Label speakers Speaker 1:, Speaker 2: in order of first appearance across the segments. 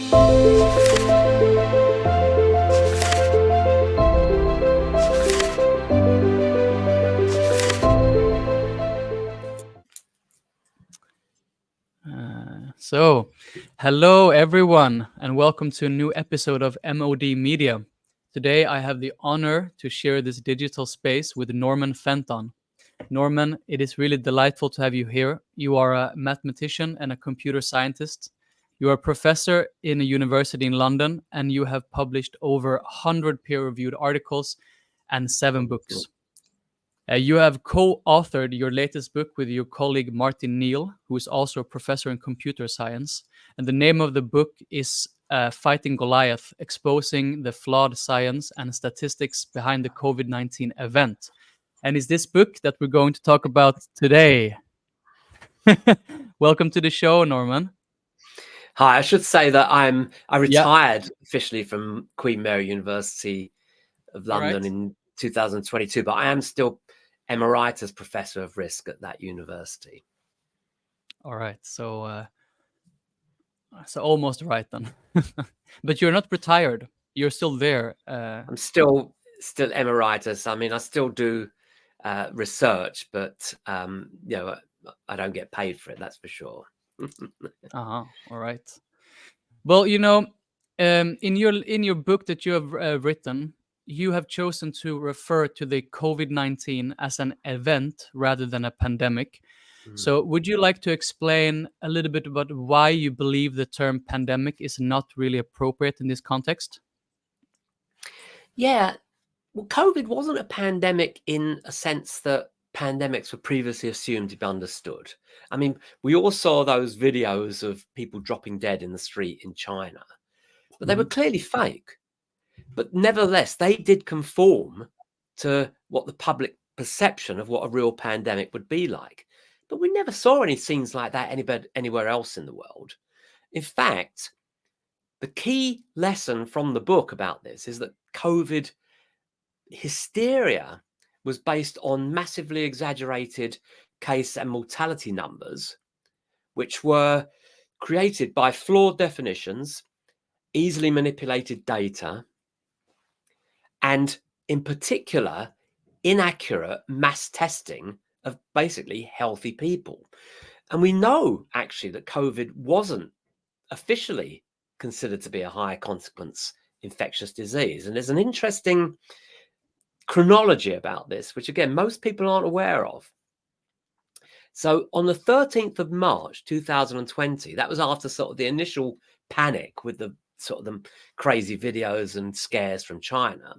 Speaker 1: So, hello everyone, and welcome to a new episode of MOD Media. Today I have the honor to share this digital space with Norman Fenton. Norman, it is really delightful to have you here. You are a mathematician and a computer scientist. You are a professor in a university in London, and you have published over 100 peer-reviewed articles and 7 books. You have co-authored your latest book with your colleague Martin Neal, who is also a professor in computer science. And the name of the book is Fighting Goliath, Exposing the Flawed Science and Statistics Behind the COVID-19 Event. And it's this book that we're going to talk about today. Welcome to the show, Norman.
Speaker 2: Hi, I should say that I retired officially from Queen Mary University of London in 2022, but I am still emeritus professor of risk at that university.
Speaker 1: All right, so almost right then. But you're not retired. You're still there.
Speaker 2: I'm still emeritus. I mean, I still do research, but I don't get paid for it. That's for sure.
Speaker 1: All right. Well, in your book that you have written, you have chosen to refer to the COVID-19 as an event rather than a pandemic. So would you like to explain a little bit about why you believe the term pandemic is not really appropriate in this context?
Speaker 2: Yeah, well, COVID wasn't a pandemic in a sense that pandemics were previously assumed to be understood. I mean, we all saw those videos of people dropping dead in the street in China, but they were clearly fake. But nevertheless, they did conform to what the public perception of what a real pandemic would be like. But we never saw any scenes like that anywhere else in the world. In fact, the key lesson from the book about this is that COVID hysteria was based on massively exaggerated case and mortality numbers, which were created by flawed definitions, easily manipulated data, and in particular, inaccurate mass testing of basically healthy people. And we know actually that COVID wasn't officially considered to be a high consequence infectious disease. And there's an interesting chronology about this, which again, most people aren't aware of. So on the 13th of March, 2020, that was after sort of the initial panic with the sort of the crazy videos and scares from China.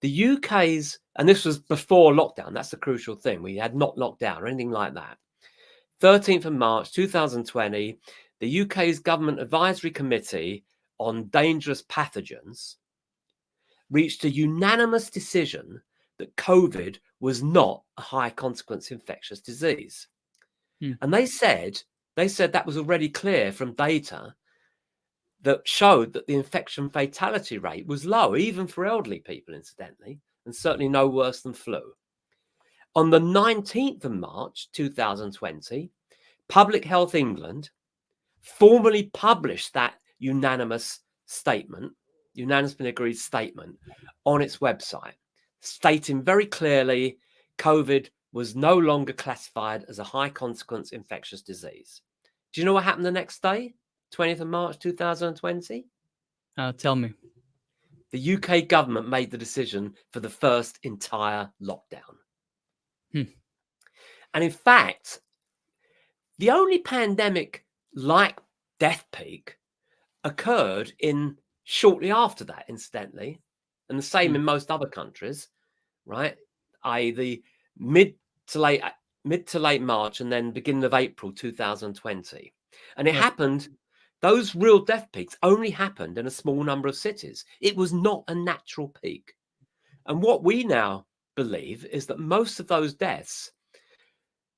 Speaker 2: The UK's, and this was before lockdown, that's the crucial thing. We had not locked down or anything like that. 13th of March, 2020, the UK's Government Advisory Committee on Dangerous Pathogens reached a unanimous decision that COVID was not a high consequence infectious disease. And they said that was already clear from data that showed that the infection fatality rate was low, even for elderly people, incidentally, and certainly no worse than flu. On the 19th of March, 2020, Public Health England formally published that unanimously agreed statement on its website, stating very clearly COVID was no longer classified as a high consequence infectious disease. Do you know what happened the next day? 20th of March 2020?
Speaker 1: Tell me.
Speaker 2: The UK government made the decision for the first entire lockdown. And in fact, the only pandemic like death peak occurred shortly after that, incidentally, and the same in most other countries, right? i.e. the mid to late March and then beginning of April 2020. And it happened. Those real death peaks only happened in a small number of cities. It was not a natural peak. And what we now believe is that most of those deaths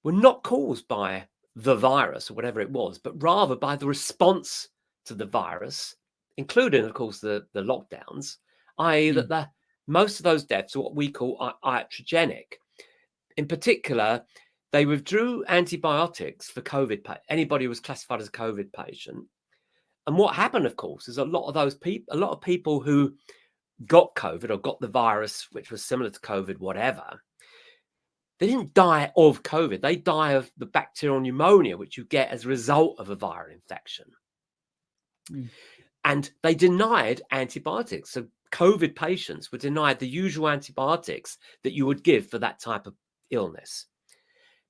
Speaker 2: were not caused by the virus or whatever it was, but rather by the response to the virus, including, of course, the lockdowns, i.e. that most of those deaths are what we call iatrogenic. In particular, they withdrew antibiotics for COVID. Anybody who was classified as a COVID patient. And what happened, of course, is a lot of people who got COVID or got the virus, which was similar to COVID, whatever, they didn't die of COVID. They die of the bacterial pneumonia, which you get as a result of a viral infection. And they denied antibiotics. So COVID patients were denied the usual antibiotics that you would give for that type of illness.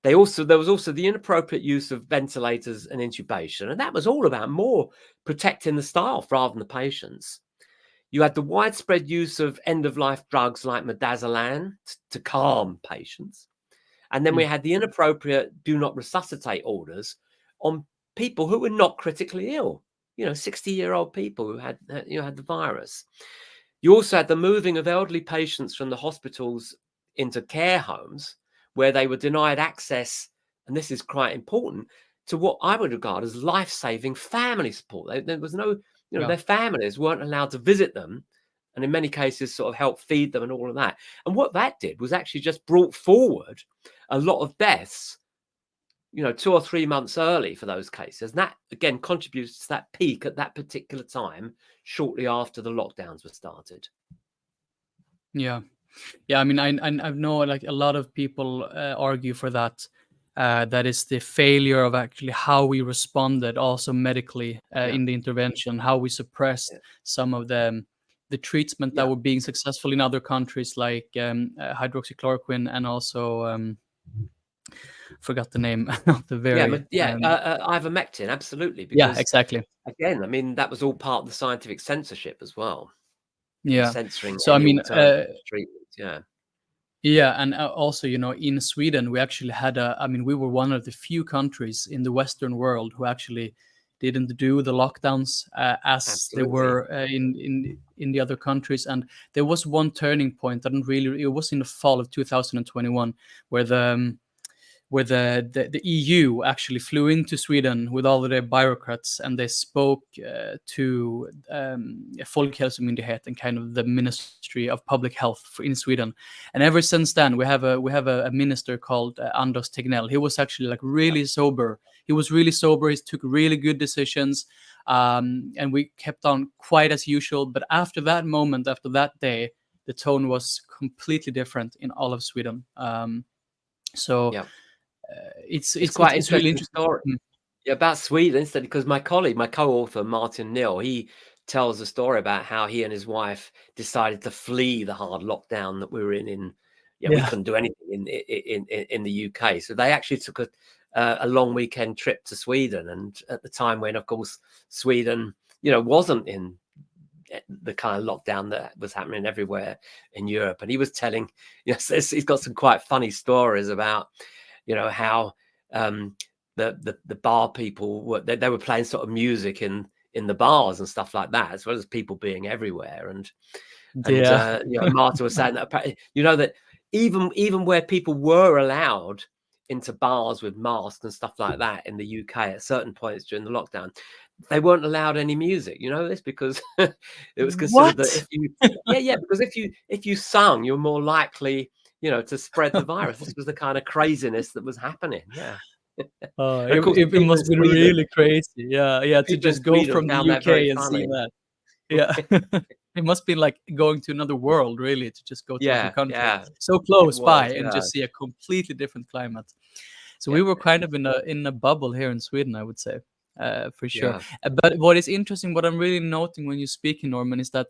Speaker 2: There was also the inappropriate use of ventilators and intubation. And that was all about more protecting the staff rather than the patients. You had the widespread use of end-of-life drugs like midazolam to calm patients. And then we had the inappropriate do not resuscitate orders on people who were not critically ill, 60-year-old people who had the virus. You also had the moving of elderly patients from the hospitals into care homes where they were denied access, and this is quite important, to what I would regard as life-saving family support. There was no, their families weren't allowed to visit them, and in many cases sort of help feed them and all of that. And what that did was actually just brought forward a lot of deaths, 2 or 3 months early for those cases. And that, again, contributes to that peak at that particular time, shortly after the lockdowns were started.
Speaker 1: Yeah. I mean, I know like a lot of people argue for that. That is the failure of actually how we responded, also medically in the intervention, how we suppressed some of the treatment that were being successful in other countries, like hydroxychloroquine, and also forgot the name of the very
Speaker 2: ivermectin, absolutely. Because,
Speaker 1: exactly.
Speaker 2: Again, I mean, that was all part of the scientific censorship as well.
Speaker 1: Yeah,
Speaker 2: Censoring
Speaker 1: so I
Speaker 2: any
Speaker 1: mean,
Speaker 2: alternative treatment.
Speaker 1: and also, in Sweden, we actually had we were one of the few countries in the Western world who actually didn't do the lockdowns as
Speaker 2: Absolutely.
Speaker 1: they were in the other countries. And there was one turning point. It was in the fall of 2021 where the EU actually flew into Sweden with all of their bureaucrats, and they spoke to Folkhälsomyndigheten, kind of the Ministry of Public Health in Sweden. And ever since then, we have a minister called Anders Tegnell. He was actually like really sober. He was really sober. He took really good decisions, and we kept on quite as usual. But after that moment, after that day, the tone was completely different in all of Sweden. It's
Speaker 2: quite
Speaker 1: it's really interesting
Speaker 2: story about Sweden, instead, because my co-author Martin Nill, he tells a story about how he and his wife decided to flee the hard lockdown that we were in. We couldn't do anything in the UK, so they actually took a long weekend trip to Sweden, and at the time when, of course, Sweden wasn't in the kind of lockdown that was happening everywhere in Europe. And he was telling, he's got some quite funny stories about how the bar people they were playing sort of music in the bars and stuff like that, as well as people being everywhere. And Marta was saying that that even where people were allowed into bars with masks and stuff like that in the UK at certain points during the lockdown, they weren't allowed any music. You know this, because it was considered that if you because if you sung, you're more likely to spread the virus. This was the kind of craziness that was happening.
Speaker 1: It must be really crazy. To just go from the UK and see that. It must be like going to another world, really, to just go to another country so close by and just see a completely different climate. So we were kind of in a bubble here in Sweden, I would say, for sure. But what is interesting, what I'm really noting when you speak, Norman, is that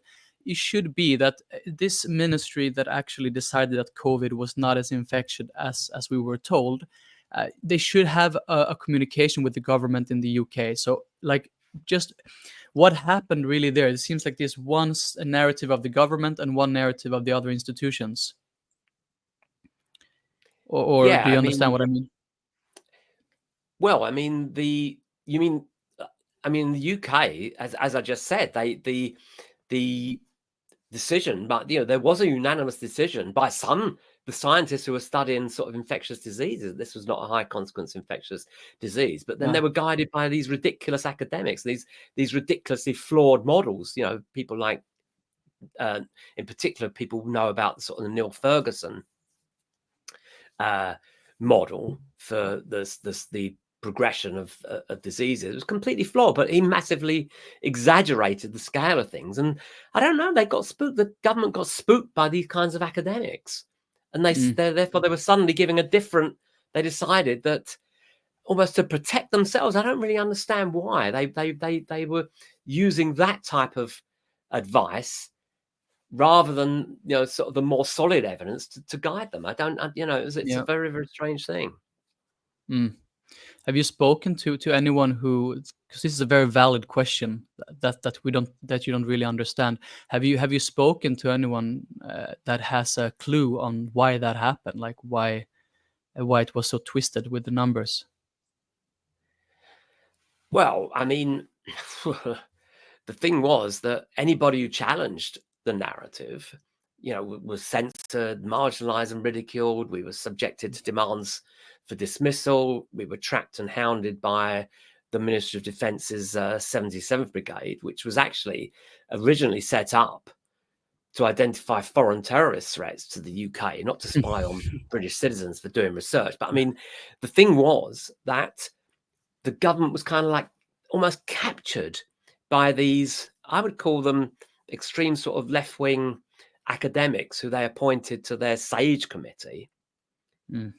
Speaker 1: it should be that this ministry that actually decided that COVID was not as infectious as we were told, they should have a communication with the government in the UK. So, like, just what happened really there? It seems like there's one narrative of the government and one narrative of the other institutions. Or do you understand what I mean?
Speaker 2: Well, I mean, the UK, as I just said, the decision, but there was a unanimous decision by the scientists who were studying sort of infectious diseases. This was not a high consequence infectious disease, but then they were guided by these ridiculous academics, these ridiculously flawed models. People like, in particular, people know about sort of the Neil Ferguson model for the progression of diseases. It was completely flawed, but he massively exaggerated the scale of things. And I don't know, they got spooked. The government got spooked by these kinds of academics, and therefore they were suddenly giving a different. They decided that almost to protect themselves. I don't really understand why they were using that type of advice rather than sort of the more solid evidence to guide them. I don't, it's
Speaker 1: Yeah.
Speaker 2: a very, very strange thing.
Speaker 1: Mm. Have you spoken to anyone who? Because this is a very valid question that you don't really understand. Have you spoken to anyone that has a clue on why that happened? Like why it was so twisted with the numbers?
Speaker 2: Well, I mean, the thing was that anybody who challenged the narrative, was censored, marginalized, and ridiculed. We were subjected to demands for dismissal. We were tracked and hounded by the Ministry of Defence's 77th Brigade, which was actually originally set up to identify foreign terrorist threats to the UK, not to spy on British citizens for doing research. But I mean, the thing was that the government was kind of like almost captured by these, I would call them extreme sort of left-wing academics who they appointed to their SAGE committee.
Speaker 1: Mm.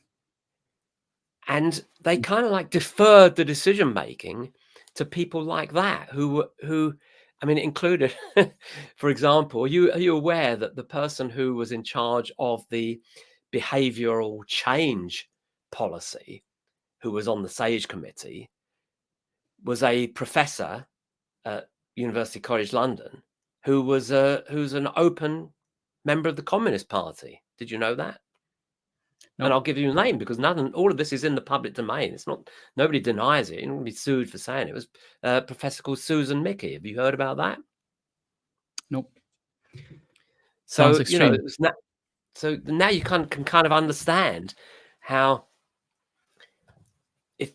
Speaker 2: And they kind of like deferred the decision making to people like that who I mean, it included, for example, are you aware that the person who was in charge of the behavioral change policy, who was on the SAGE committee, was a professor at University College London who's an open member of the Communist Party? Did you know that?
Speaker 1: Nope.
Speaker 2: And I'll give you a name because all of this is in the public domain. It's not, nobody denies it. You don't want to be sued for saying it. It was a professor called Susan Mickey. Have you heard about that?
Speaker 1: Nope.
Speaker 2: So
Speaker 1: Sounds extreme.
Speaker 2: it was so now you can kind of understand how if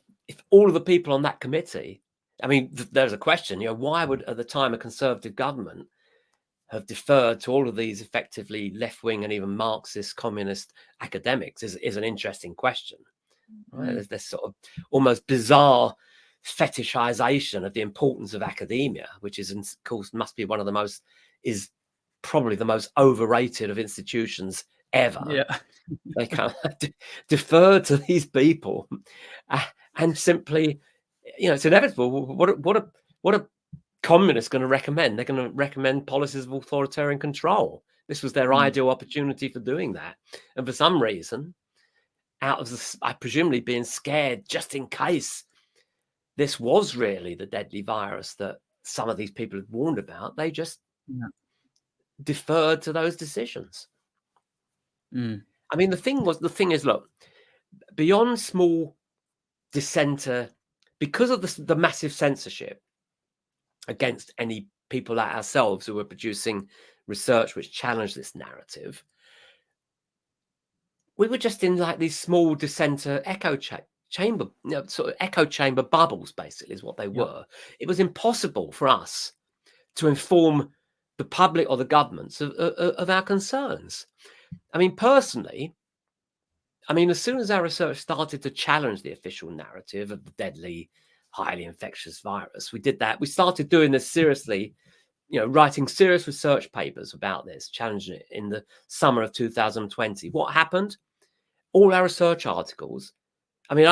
Speaker 2: all of the people on that committee, I mean, there's a question, why would at the time a Conservative government have deferred to all of these effectively left-wing and even Marxist communist academics is an interesting question. Right? There's this sort of almost bizarre fetishization of the importance of academia, which is, of course, must be is probably the most overrated of institutions ever.
Speaker 1: Yeah.
Speaker 2: They kind of defer to these people and simply, it's inevitable. What are communists going to recommend? They're going to recommend policies of authoritarian control. This was their ideal opportunity for doing that. And for some reason, out of presumably being scared just in case this was really the deadly virus that some of these people had warned about, they just deferred to those decisions. I mean, the thing is, look, beyond small dissenter, because of the massive censorship against any people like ourselves who were producing research which challenged this narrative, we were just in like these small dissenter echo chamber, sort of echo chamber bubbles, basically, is what they were. It was impossible for us to inform the public or the governments of our concerns. I mean, personally, as soon as our research started to challenge the official narrative of the deadly, highly infectious virus, we did that. We started doing this seriously, writing serious research papers about this, challenging it in the summer of 2020. What happened? All our research articles. I mean,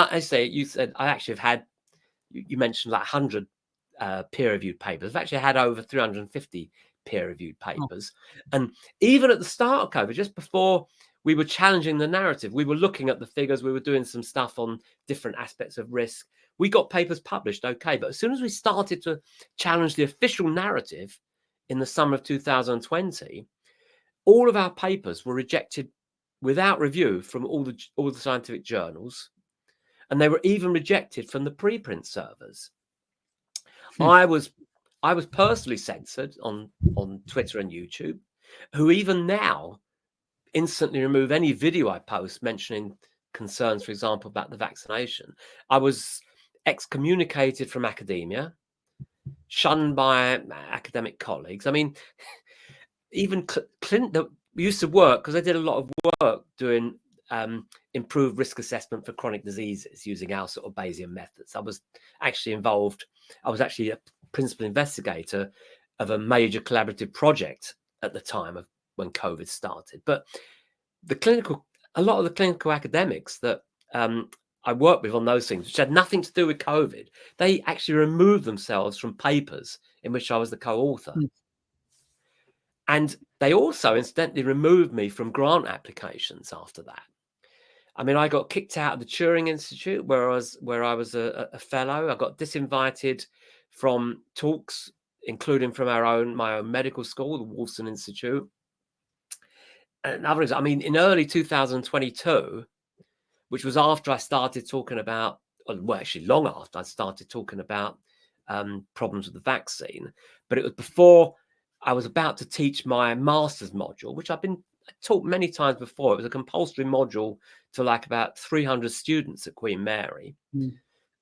Speaker 2: you said I actually have had, you mentioned like 100 peer-reviewed papers. I've actually had over 350 peer-reviewed papers. And even at the start of COVID, just before we were challenging the narrative, we were looking at the figures, we were doing some stuff on different aspects of risk. We got papers published, okay. But as soon as we started to challenge the official narrative in the summer of 2020, all of our papers were rejected without review from all the scientific journals. And they were even rejected from the preprint servers. I was personally censored on Twitter and YouTube, who even now instantly remove any video I post mentioning concerns, for example, about the vaccination. I was excommunicated from academia, shunned by academic colleagues. I mean, even Clinton, we used to work, because I did a lot of work doing improved risk assessment for chronic diseases using our sort of Bayesian methods. I was actually involved. I was actually a principal investigator of a major collaborative project at the time of when COVID started. But a lot of the clinical academics that I worked with on those things, which had nothing to do with COVID, they actually removed themselves from papers in which I was the co-author.
Speaker 1: Mm.
Speaker 2: And they also incidentally removed me from grant applications after that. I mean, I got kicked out of the Turing Institute where I was a fellow. I got disinvited from talks, including from my own medical school, the Wolfson Institute. And others, I mean, in early 2022, which was after I started talking about, well, actually long after I started talking about problems with the vaccine, but it was before I was about to teach my master's module, which I've been taught many times before. It was a compulsory module to like about 300 students at Queen Mary.
Speaker 1: Mm.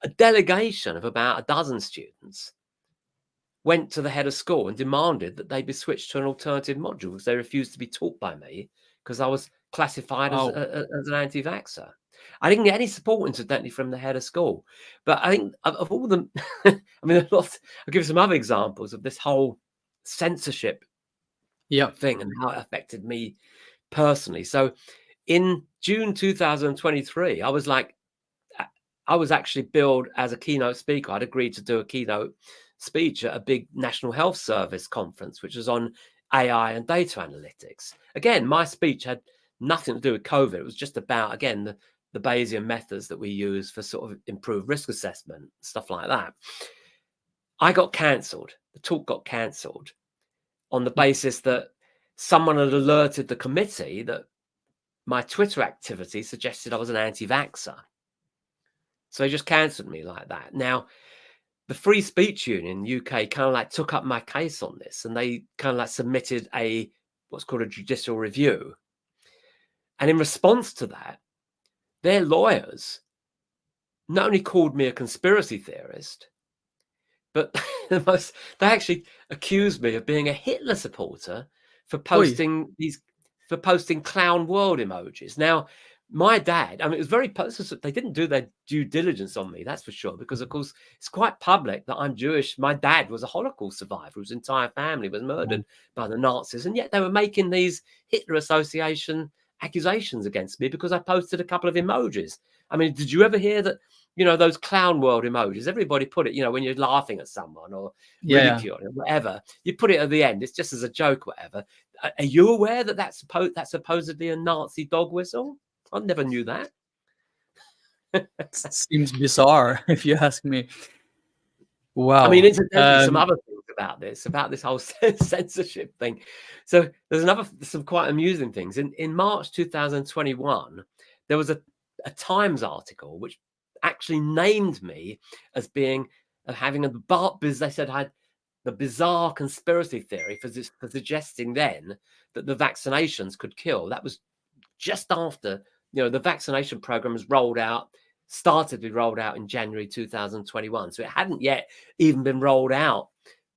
Speaker 2: A delegation of about a dozen students went to the head of school and demanded that they be switched to an alternative module because they refused to be taught by me because I was classified
Speaker 1: Wow.
Speaker 2: as an anti-vaxxer. I didn't get any support, incidentally, from the head of school. But I think of all them, I mean, I'll give you some other examples of this whole censorship thing and how it affected me personally. So in June 2023, I was actually billed as a keynote speaker. I'd agreed to do a keynote speech at a big National Health Service conference, which was on AI and data analytics. Again, my speech had nothing to do with COVID. It was just about, again, the Bayesian methods that we use for sort of improved risk assessment, stuff like that. I got cancelled. The talk got cancelled on the basis that someone had alerted the committee that my Twitter activity suggested I was an anti-vaxxer. So they just cancelled me like that. Now, the Free Speech Union in UK kind of like took up my case on this, and they kind of like submitted what's called a judicial review. And in response to that, their lawyers not only called me a conspiracy theorist, but they actually accused me of being a Hitler supporter for posting clown world emojis. Now, my dad, I mean, it was very they didn't do their due diligence on me, that's for sure, because of course it's quite public that I'm Jewish. My dad was a Holocaust survivor whose entire family was murdered by the Nazis, and yet they were making these Hitler Association accusations against me because I posted a couple of emojis. I mean, did you ever hear that, you know, those clown world emojis, everybody put it, you know, when you're laughing at someone or ridiculing or whatever, you put it at the end. It's just as a joke, whatever. Are you aware that that's supposedly a Nazi dog whistle? I never knew that.
Speaker 1: Seems bizarre, if you ask me. Wow.
Speaker 2: I mean, incidentally, some other things about this whole censorship thing. So there's some quite amusing things. In March 2021, there was a Times article which actually named me as having they said I had the bizarre conspiracy theory for suggesting then that the vaccinations could kill. That was just after, you know, the vaccination program was started to be rolled out in January 2021. So it hadn't yet even been rolled out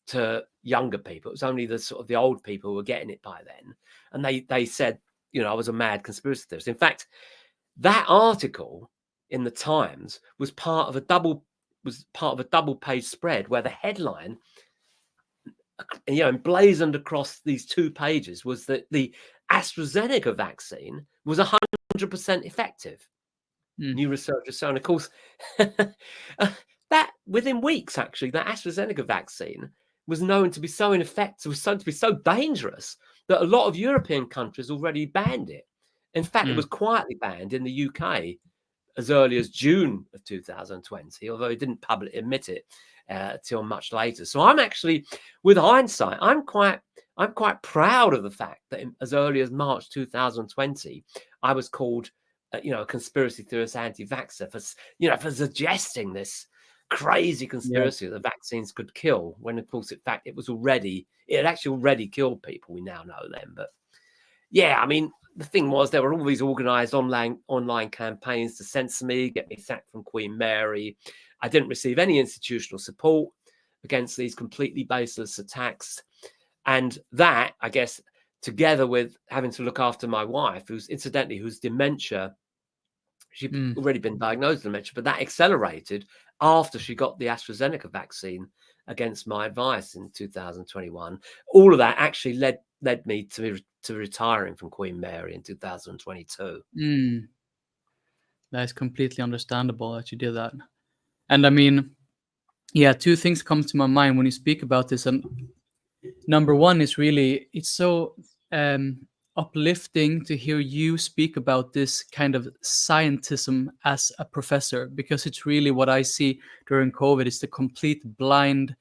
Speaker 2: to younger people. It was only the old people who were getting it by then. And they said, you know, I was a mad conspiracy theorist. In fact, that article in the Times was part of a double page spread where the headline, you know, emblazoned across these two pages was that the AstraZeneca vaccine was 100% effective. New research has shown, of course, that within weeks, actually, the AstraZeneca vaccine was known to be so ineffective, was shown to be so dangerous that a lot of European countries already banned it. In fact, it was quietly banned in the UK as early as June of 2020, although it didn't publicly admit it till much later. So I'm actually, with hindsight, I'm quite proud of the fact that as early as March 2020, I was called, you know, a conspiracy theorist, anti-vaxxer for suggesting this crazy conspiracy that the vaccines could kill, when of course, in fact, it had actually already killed people. We now know them, but yeah, I mean, the thing was, there were all these organized online campaigns to censor me, get me sacked from Queen Mary. I didn't receive any institutional support against these completely baseless attacks. And that, I guess, together with having to look after my wife, whose dementia, she'd already been diagnosed with dementia, but that accelerated after she got the AstraZeneca vaccine against my advice in 2021. All of that actually led me to retiring from Queen Mary in 2022.
Speaker 1: That is completely understandable that you did that. And I mean, yeah, two things come to my mind when you speak about this. And number one is really, it's so uplifting to hear you speak about this kind of scientism as a professor, because it's really what I see during COVID is the complete blind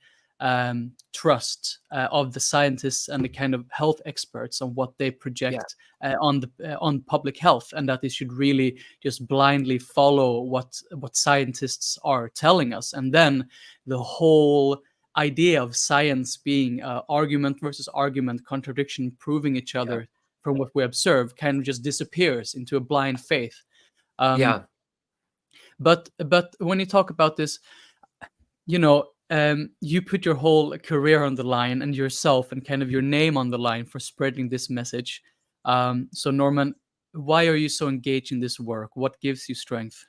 Speaker 1: trust of the scientists and the kind of health experts on what they project on public health, and that they should really just blindly follow what scientists are telling us. And then the whole idea of science being argument versus argument, contradiction, proving each other from what we observe, kind of just disappears into a blind faith. But when you talk about this, you know, you put your whole career on the line and yourself and kind of your name on the line for spreading this message. So Norman, why are you so engaged in this work? What gives you strength?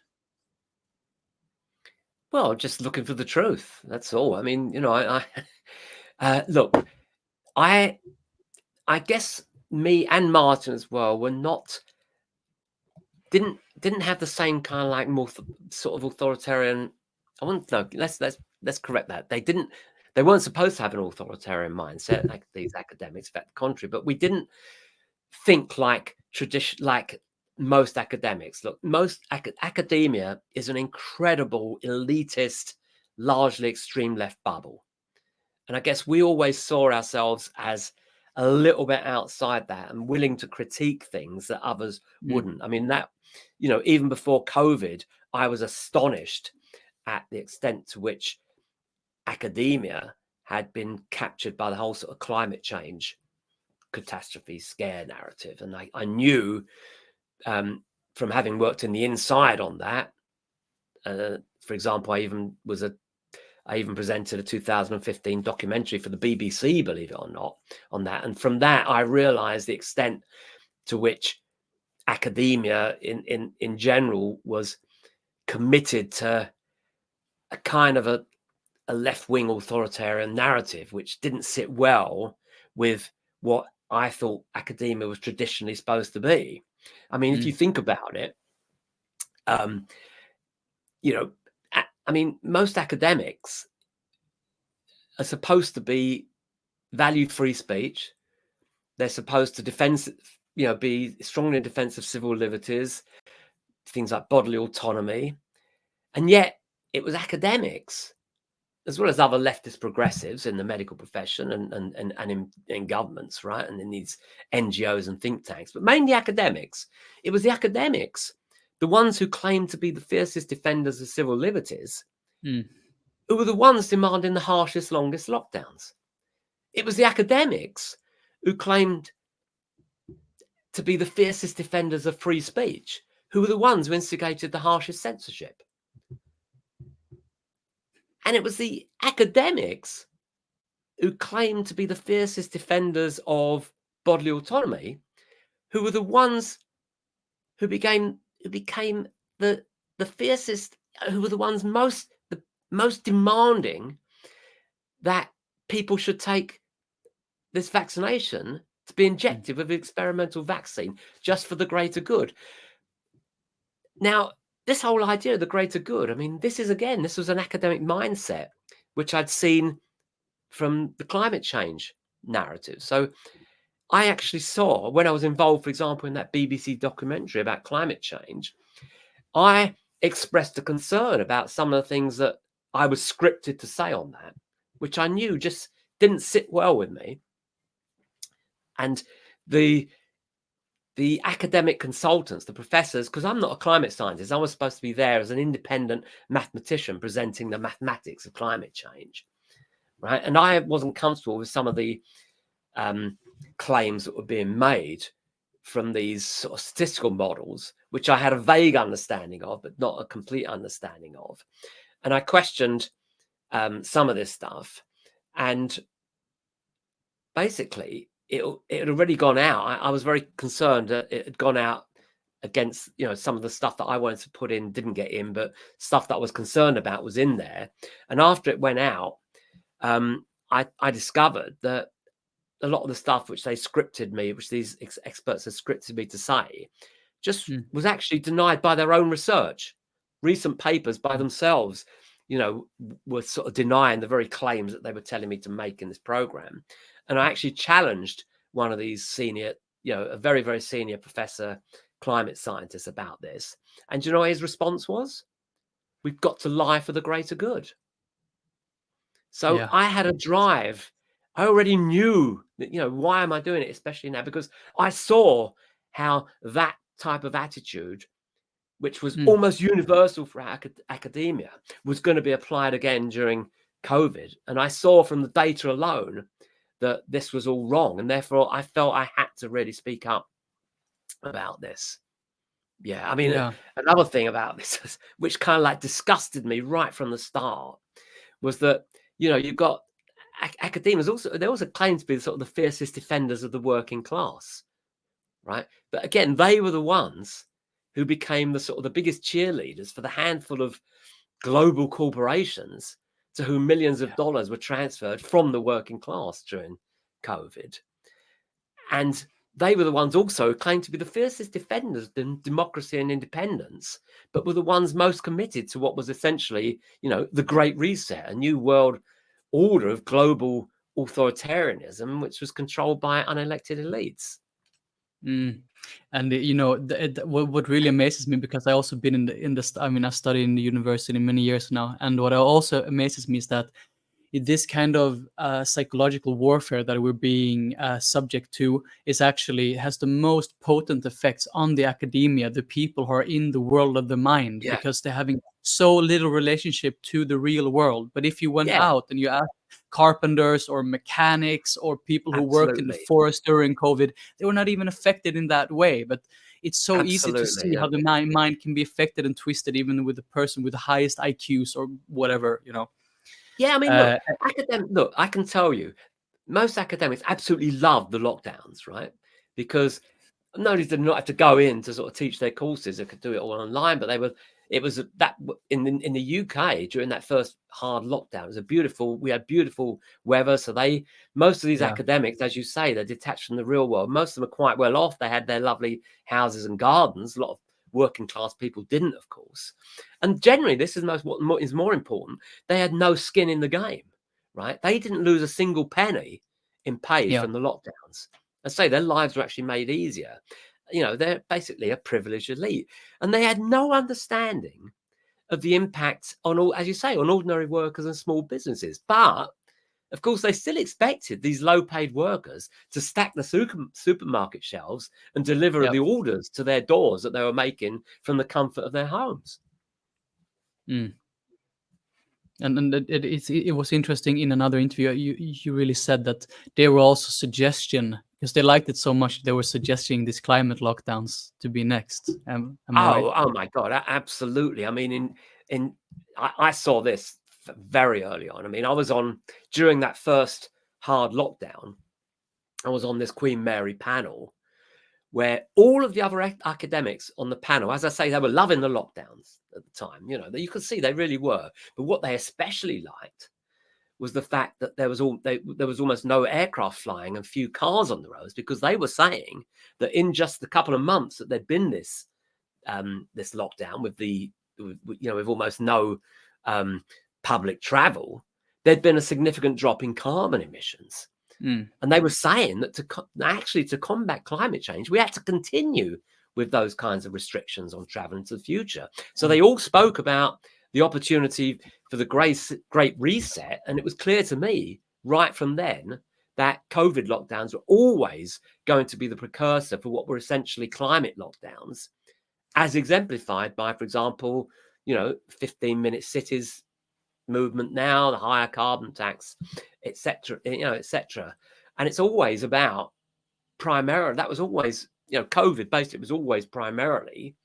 Speaker 2: Well, just looking for the truth. That's all. I mean, you know, look, I guess me and Martin as well didn't have the same kind of like more sort of authoritarian. I wouldn't know. Let's correct that. They weren't supposed to have an authoritarian mindset like these academics. Fact, the contrary, but we didn't think like most academics. Look, most academia is an incredible elitist, largely extreme left bubble. And I guess we always saw ourselves as a little bit outside that and willing to critique things that others wouldn't. I mean, that, you know, even before COVID, I was astonished at the extent to which academia had been captured by the whole sort of climate change catastrophe scare narrative. And I knew from having worked in the inside on that, for example, I even presented a 2015 documentary for the BBC, believe it or not, on that. And from that, I realized the extent to which academia in general was committed to a kind of a left-wing authoritarian narrative, which didn't sit well with what I thought academia was traditionally supposed to be. I mean, if you think about it, you know, I mean, most academics are supposed to be value free speech. They're supposed to be strongly in defense of civil liberties, things like bodily autonomy. And yet it was academics, as well as other leftist progressives in the medical profession and in governments, right? And in these NGOs and think tanks, but mainly academics. It was the academics, the ones who claimed to be the fiercest defenders of civil liberties, who were the ones demanding the harshest, longest lockdowns. It was the academics who claimed to be the fiercest defenders of free speech, who were the ones who instigated the harshest censorship. And it was the academics who claimed to be the fiercest defenders of bodily autonomy, who were the ones who became the fiercest, who were the ones most demanding that people should take this vaccination to be injected with an experimental vaccine just for the greater good. Now, this whole idea of the greater good, I mean, this was an academic mindset, which I'd seen from the climate change narrative. So I actually saw, when I was involved, for example, in that BBC documentary about climate change, I expressed a concern about some of the things that I was scripted to say on that, which I knew just didn't sit well with me. And the academic consultants, the professors, because I'm not a climate scientist, I was supposed to be there as an independent mathematician presenting the mathematics of climate change, right? And I wasn't comfortable with some of the claims that were being made from these sort of statistical models, which I had a vague understanding of, but not a complete understanding of. And I questioned some of this stuff. And basically, it had already gone out. I was very concerned that it had gone out against, some of the stuff that I wanted to put in didn't get in, but stuff that I was concerned about was in there. And after it went out, I discovered that a lot of the stuff which they scripted me, which these experts had scripted me to say, just was actually denied by their own research. Recent papers by themselves, were sort of denying the very claims that they were telling me to make in this program. And I actually challenged one of these senior, a very, very senior professor, climate scientist about this. And do you know what his response was? We've got to lie for the greater good. So I had a drive. I already knew that, why am I doing it, especially now? Because I saw how that type of attitude, which was almost universal for academia, was going to be applied again during COVID. And I saw from the data alone that this was all wrong. And therefore, I felt I had to really speak up about this. Yeah, I mean, another thing about this, which kind of like disgusted me right from the start, was that, you've got academians they also claim to be sort of the fiercest defenders of the working class, right? But again, they were the ones who became the sort of the biggest cheerleaders for the handful of global corporations to whom millions of dollars were transferred from the working class during COVID. And they were the ones also who claimed to be the fiercest defenders of democracy and independence, but were the ones most committed to what was essentially, the Great Reset, a new world order of global authoritarianism, which was controlled by unelected elites.
Speaker 1: And what really amazes me, because I also been I've studied in the university many years now, and what also amazes me is that this kind of psychological warfare that we're being subject to has the most potent effects on the academia, the people who are in the world of the mind, because they're having so little relationship to the real world. But if you went out and you asked carpenters or mechanics or people who worked in the forest during COVID, they were not even affected in that way. But it's so easy to see how the mind can be affected and twisted, even with the person with the highest IQs or whatever,
Speaker 2: Yeah, I mean, look, I can tell you, most academics absolutely love the lockdowns, right? Because not only did they not have to go in to sort of teach their courses, they could do it all online, but it was that in the UK during that first hard lockdown, we had beautiful weather. So most of these academics, as you say, they're detached from the real world. Most of them are quite well off. They had their lovely houses and gardens. A lot of working class people didn't, of course. And generally, this is what is more important. They had no skin in the game, right? They didn't lose a single penny in pay from the lockdowns. I say their lives were actually made easier. They're basically a privileged elite, and they had no understanding of the impact on all, as you say, on ordinary workers and small businesses. But of course, they still expected these low-paid workers to stack the supermarket shelves and deliver the orders to their doors that they were making from the comfort of their homes.
Speaker 1: And it was interesting in another interview. You really said that they were also suggestion, because they liked it so much, they were suggesting these climate lockdowns to be next. Am I right?
Speaker 2: Oh my God, absolutely. I mean, I saw this very early on. I mean, during that first hard lockdown, I was on this Queen Mary panel where all of the other academics on the panel, as I say, they were loving the lockdowns at the time. You could see they really were. But what they especially liked was the fact that there was almost no aircraft flying and few cars on the roads, because they were saying that in just the couple of months that there'd been this lockdown with almost no public travel, there'd been a significant drop in carbon emissions. And they were saying that to combat climate change, we had to continue with those kinds of restrictions on travel into the future. So they all spoke about the opportunity for the Great Reset. And it was clear to me right from then that COVID lockdowns were always going to be the precursor for what were essentially climate lockdowns, as exemplified by, for example, 15-minute cities movement now, the higher carbon tax, etc. And it's always about primarily, that was always, COVID basically was always primarily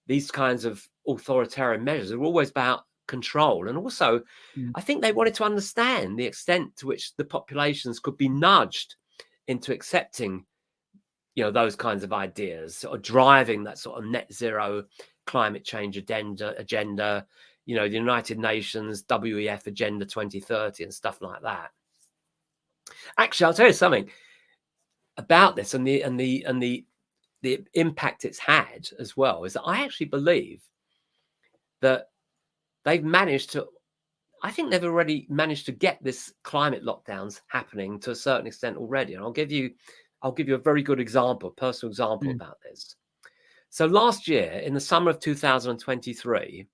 Speaker 2: these kinds of authoritarian measures are always about control. And also, I think they wanted to understand the extent to which the populations could be nudged into accepting, those kinds of ideas, sort of driving that sort of net zero climate change agenda, the United Nations WEF Agenda 2030 and stuff like that. Actually, I'll tell you something about this and the impact it's had as well, is that I actually believe that they've already managed to get this climate lockdowns happening to a certain extent already. And I'll give you a very good example, a personal example about this. So last year, in the summer of 2023,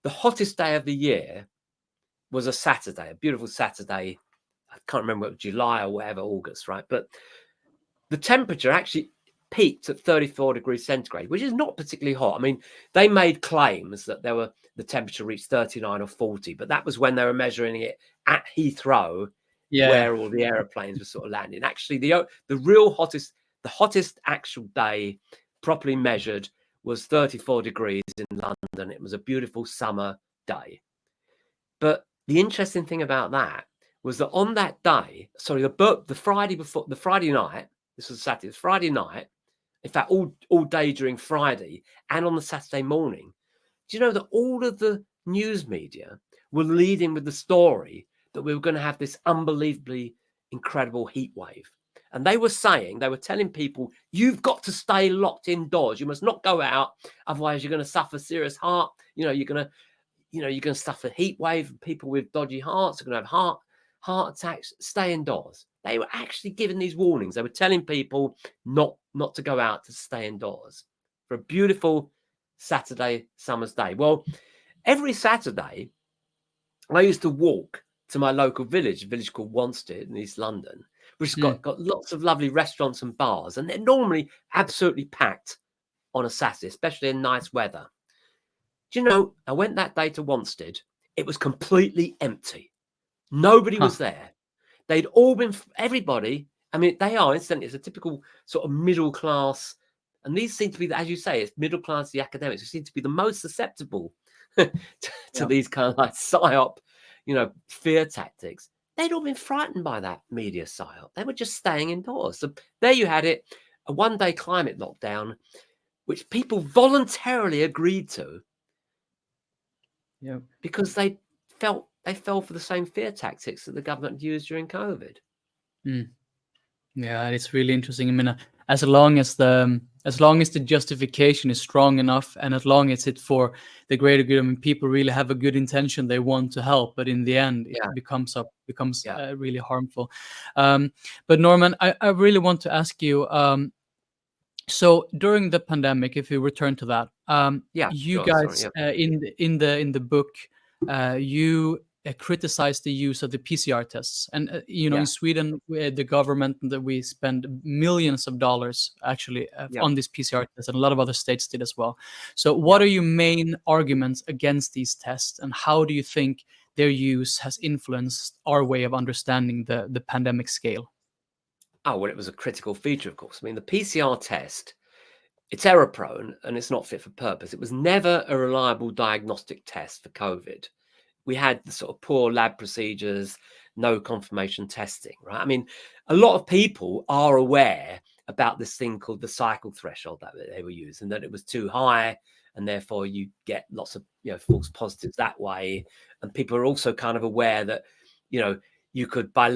Speaker 2: the hottest day of the year was a Saturday, a beautiful Saturday. I can't remember what, July or whatever, August, right? But the temperature actually peaked at 34 degrees centigrade, which is not particularly hot. I mean, they made claims that the temperature reached 39 or 40, but that was when they were measuring it at Heathrow, where all the aeroplanes were sort of landing. Actually, the hottest actual day properly measured was 34 degrees in London. It was a beautiful summer day. But the interesting thing about that was that on that day, the Friday night, this was Saturday, Friday night, in fact, all day during Friday and on the Saturday morning, do you know that all of the news media were leading with the story that we were going to have this unbelievably incredible heat wave? And they were telling people, you've got to stay locked indoors. You must not go out. Otherwise, you're going to suffer serious heart. You're going to suffer heat wave. And people with dodgy hearts are going to have heart attacks. Stay indoors. They were actually giving these warnings. They were telling people not to go out, to stay indoors for a beautiful Saturday summer's day. Well, every Saturday, I used to walk to my local village, a village called Wanstead in East London, which has got lots of lovely restaurants and bars. And they're normally absolutely packed on a Saturday, especially in nice weather. Do you know, I went that day to Wanstead. It was completely empty. Nobody was there. They'd all been, everybody, I mean, they are, incidentally, it's a typical sort of middle class. And these seem to be, as you say, it's middle class, the academics, who seem to be the most susceptible to these kind of like psyop, fear tactics. They'd all been frightened by that media psyop. They were just staying indoors. So there you had it, a one-day climate lockdown, which people voluntarily agreed to because they fell for the same fear tactics that the government used during COVID.
Speaker 1: Yeah, it's really interesting. I mean, as long as the justification is strong enough, and as long as it's for the greater good, I mean, people really have a good intention; they want to help, but in the end, it becomes really harmful. But Norman, I really want to ask you. So during the pandemic, if we return to that, you guys in the book, you criticized the use of the PCR tests, and in Sweden, the government that we spend millions of dollars actually on this PCR test, and a lot of other states did as well. So, what are your main arguments against these tests, and how do you think their use has influenced our way of understanding the pandemic scale?
Speaker 2: Oh, well, it was a critical feature, of course. I mean, the PCR test, it's error prone and it's not fit for purpose. It was never a reliable diagnostic test for COVID. We had the sort of poor lab procedures, no confirmation testing, right? I mean, a lot of people are aware about this thing called the cycle threshold that they were using, that it was too high, and therefore you get lots of false positives that way. And people are also kind of aware that you could, by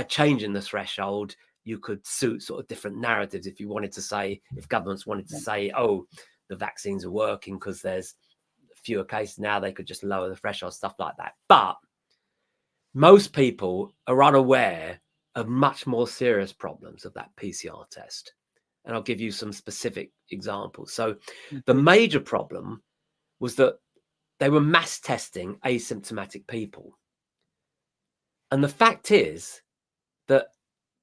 Speaker 2: changing the threshold, you could suit sort of different narratives. If governments wanted to say, oh, the vaccines are working because there's fewer cases now, they could just lower the threshold, stuff like that. But most people are unaware of much more serious problems of that PCR test. And I'll give you some specific examples. So the major problem was that they were mass testing asymptomatic people. And the fact is that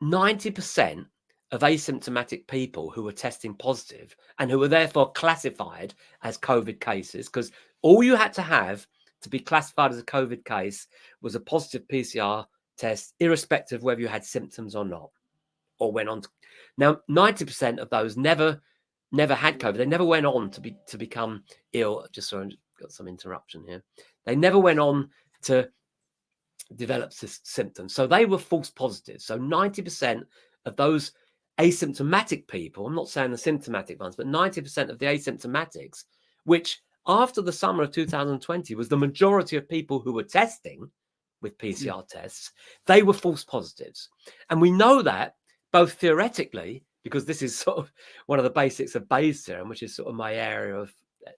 Speaker 2: 90% of asymptomatic people who were testing positive and who were therefore classified as COVID cases, because all you had to have to be classified as a COVID case was a positive PCR test, irrespective of whether you had symptoms or not, or went on to. Now, 90% of those never had COVID. They never went on to become ill. Just sorry, I've got some interruption here. They never went on to develop symptoms. So they were false positives. So 90% of those asymptomatic people, I'm not saying the symptomatic ones, but 90% of the asymptomatics, which after the summer of 2020 was the majority of people who were testing with PCR tests, they were false positives. And we know that both theoretically, because this is sort of one of the basics of Bayes' theorem, which is sort of my area of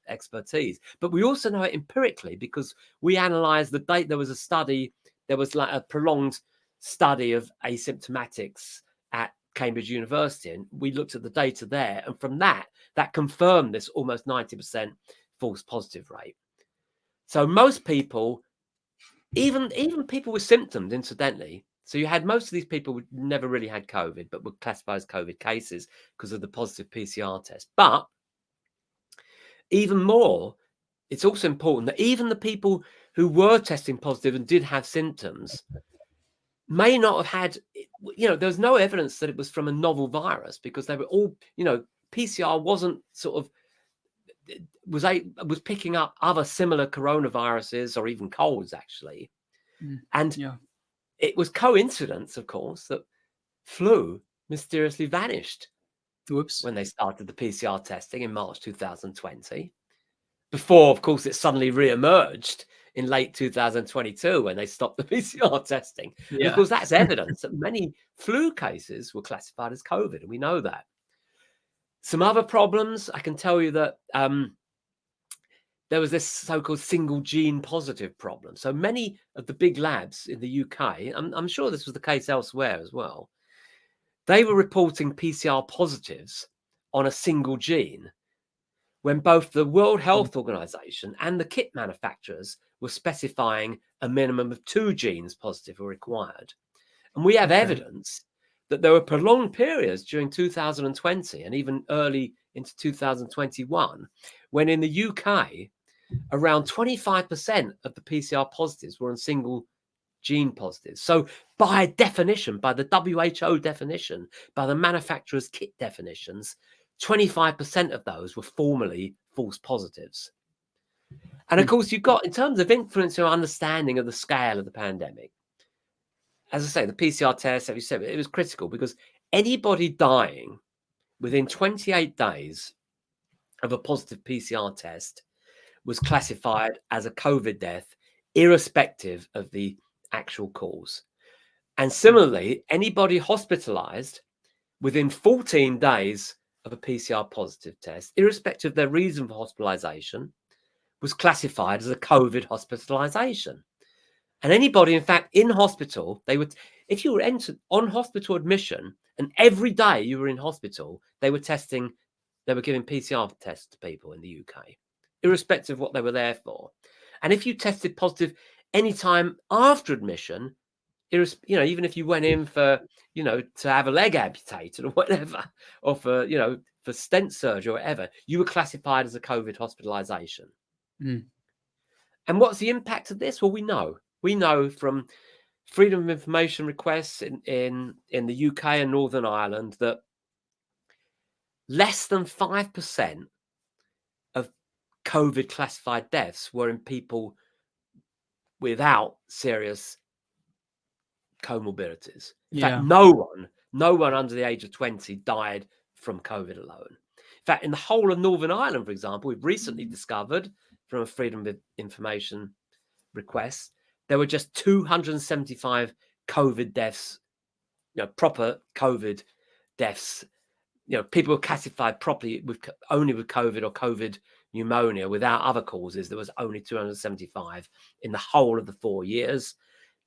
Speaker 2: expertise, but we also know it empirically because we analysed the date. There was a study, there was like a prolonged study of asymptomatics at Cambridge University, and we looked at the data there, and from that confirmed this almost 90% false positive rate. So most people, even people with symptoms, incidentally, so you had most of these people who never really had COVID, but were classified as COVID cases because of the positive PCR test. But even more, it's also important that even the people who were testing positive and did have symptoms may not have had, there's no evidence that it was from a novel virus because they were all, PCR wasn't sort of, was picking up other similar coronaviruses or even colds, actually. And it was coincidence, of course, that flu mysteriously vanished when they started the PCR testing in March 2020. Before, of course, it suddenly re-emerged in late 2022 when they stopped the PCR testing. And of course, that's evidence that many flu cases were classified as COVID, and we know that. Some other problems, I can tell you that there was this so-called single gene positive problem. So many of the big labs in the UK, I'm sure this was the case elsewhere as well, they were reporting PCR positives on a single gene when both the World Health Organization and the kit manufacturers were specifying a minimum of 2 genes positive were required. And we have evidence that there were prolonged periods during 2020 and even early into 2021 when in the UK, around 25% of the PCR positives were on single gene positives. So by definition, by the WHO definition, by the manufacturer's kit definitions, 25% of those were formally false positives. And of course, you've got, in terms of influence or understanding of the scale of the pandemic, as I say, the PCR test, as you said, it was critical because anybody dying within 28 days of a positive PCR test was classified as a COVID death, irrespective of the actual cause. And similarly, anybody hospitalized within 14 days of a PCR positive test, irrespective of their reason for hospitalization, was classified as a COVID hospitalization. And anybody, in fact, in hospital, they would, if you were entered on hospital admission and every day you were in hospital, they were giving PCR tests to people in the UK, irrespective of what they were there for. And if you tested positive anytime after admission, even if you went in for, to have a leg amputated or whatever, or for, for stent surgery or whatever, you were classified as a COVID hospitalization. And what's the impact of this? Well, we know from freedom of information requests in the UK and Northern Ireland that less than 5% of COVID classified deaths were in people without serious comorbidities. In fact, no one under the age of 20 died from COVID alone. In fact, in the whole of Northern Ireland, for example, we've recently discovered from a freedom of information request, there were just 275 COVID deaths, proper COVID deaths. People were classified properly only with COVID or COVID pneumonia without other causes. There was only 275 in the whole of the 4 years.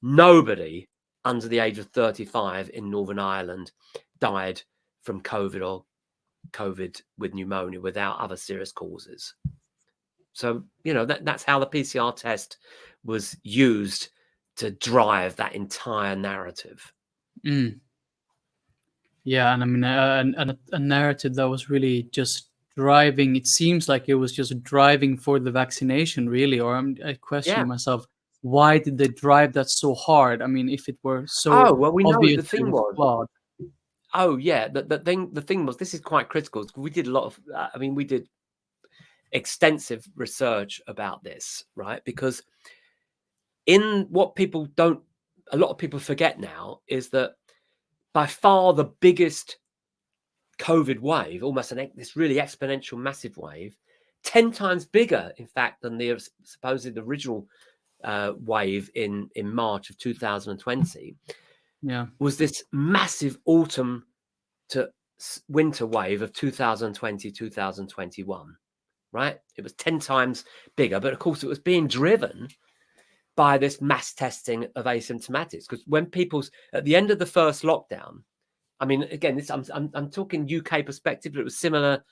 Speaker 2: Nobody under the age of 35 in Northern Ireland died from COVID or COVID with pneumonia without other serious causes. So, that's how the PCR test was used to drive that entire narrative.
Speaker 1: Yeah, and I mean, a narrative that was really just driving, it seems like it was just driving for the vaccination, really, or I question myself, why did they drive that so hard? I mean, if it were so
Speaker 2: we know
Speaker 1: obvious,
Speaker 2: the thing was
Speaker 1: flawed.
Speaker 2: The thing was, this is quite critical. We did a lot of, we did extensive research about this, right? Because in what a lot of people forget now is that by far the biggest COVID wave, almost this really exponential massive wave, 10 times bigger, in fact, than the supposed original wave in March of 2020, was this massive autumn to winter wave of 2020, 2021, right? It was 10 times bigger, but of course it was being driven by this mass testing of asymptomatics. Because when at the end of the first lockdown, I mean, again, I'm talking UK perspective, but it was similar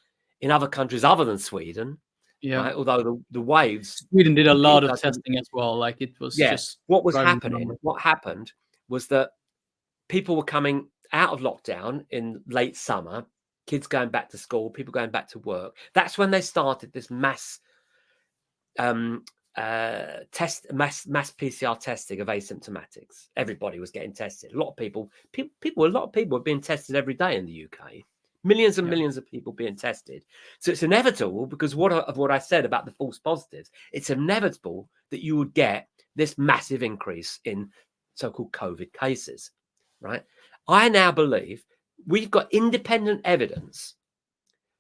Speaker 2: in other countries other than Sweden, right? Although the waves,
Speaker 1: Sweden did a lot of testing as well. Like it was just
Speaker 2: what was happening. What happened was that people were coming out of lockdown in late summer, kids going back to school, people going back to work. That's when they started this mass PCR testing of asymptomatics. Everybody was getting tested. A lot of people were being tested every day in the UK. Millions and millions of people being tested. So it's inevitable, because of what I said about the false positives, it's inevitable that you would get this massive increase in so-called COVID cases, right? I now believe we've got independent evidence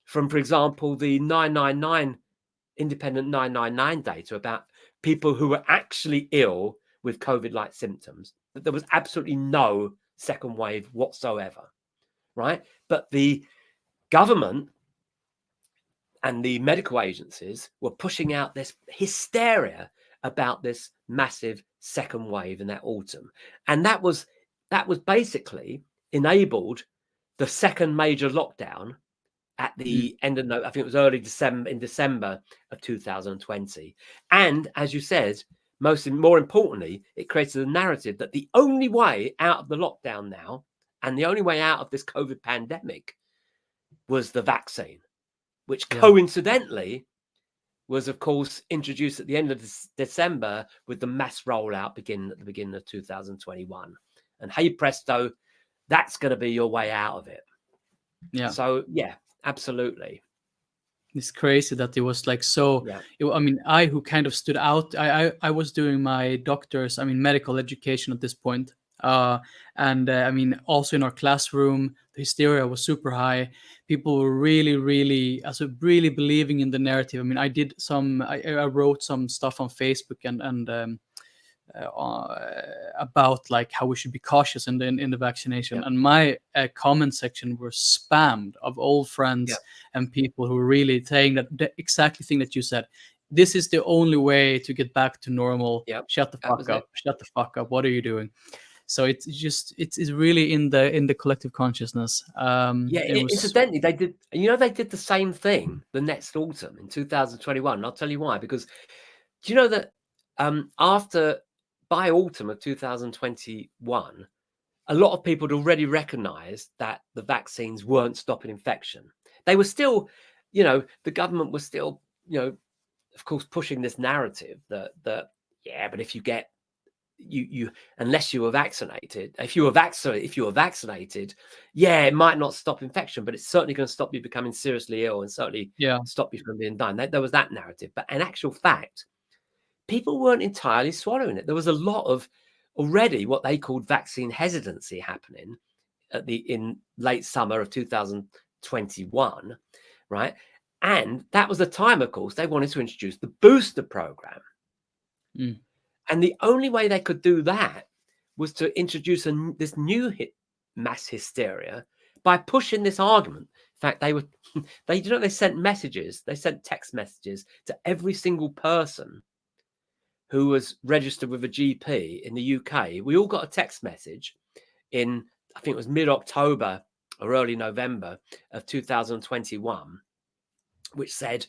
Speaker 2: from, for example, the 999 independent 999 data about people who were actually ill with COVID-like symptoms, that there was absolutely no second wave whatsoever, right? But the government and the medical agencies were pushing out this hysteria about this massive second wave in that autumn. And that was basically enabled the second major lockdown at the end of, I think it was early December, in December of 2020. And as you said, more importantly, it created a narrative that the only way out of the lockdown now, and the only way out of this COVID pandemic, was the vaccine, which coincidentally was, of course, introduced at the end of December, with the mass rollout at the beginning of 2021. And hey presto, that's going to be your way out of it. Yeah. So yeah, absolutely.
Speaker 1: It's crazy that it was like so. I mean, I who kind of stood out. I was doing my doctor's, medical education at this point. I mean, also in our classroom, the hysteria was super high. People were really believing in the narrative. I mean, I wrote some stuff on Facebook and about like how we should be cautious in the vaccination, and my comment section were spammed of old friends and people who were really saying that the exactly thing that you said. This is the only way to get back to normal. Shut the fuck up. Shut the fuck up. What are you doing? So it's really in the collective consciousness.
Speaker 2: Incidentally, they did the same thing the next autumn in 2021. And I'll tell you why. Because do you know that by autumn of 2021, a lot of people had already recognized that the vaccines weren't stopping infection. They were still, the government was still, of course, pushing this narrative that but if you get you unless you were vaccinated, if you were vaccinated, it might not stop infection, but it's certainly going to stop you becoming seriously ill and certainly stop you from being dying. There was that narrative, but in actual fact, people weren't entirely swallowing it. There was a lot of already what they called vaccine hesitancy happening in late summer of 2021, right? And that was the time, of course, they wanted to introduce the booster program. And the only way they could do that was to introduce this new mass hysteria by pushing this argument. In fact, they sent text messages to every single person who was registered with a GP in the UK. We all got a text message in, I think it was mid-October or early November of 2021, which said,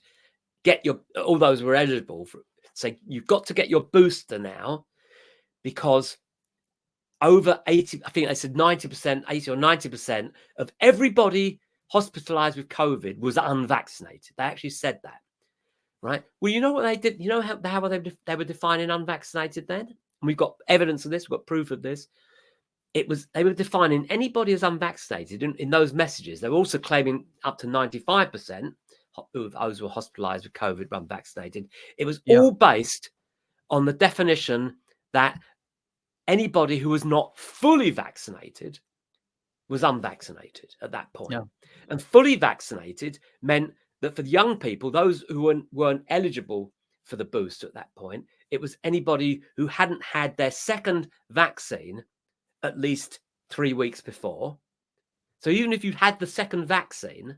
Speaker 2: all those who were eligible say, you've got to get your booster now, because over 80, I think they said 90%, 80 or 90% of everybody hospitalized with COVID was unvaccinated. They actually said that. Right. Well, you know what they did? You know how they were defining unvaccinated then? And we've got evidence of this. We've got proof of this. They were defining anybody as unvaccinated in those messages. They were also claiming up to 95% of those who were hospitalized with COVID were unvaccinated. It was all based on the definition that anybody who was not fully vaccinated was unvaccinated at that point.
Speaker 1: Yeah.
Speaker 2: And fully vaccinated meant that for the young people, those who weren't eligible for the boost at that point, it was anybody who hadn't had their second vaccine at least 3 weeks before. So even if you'd had the second vaccine,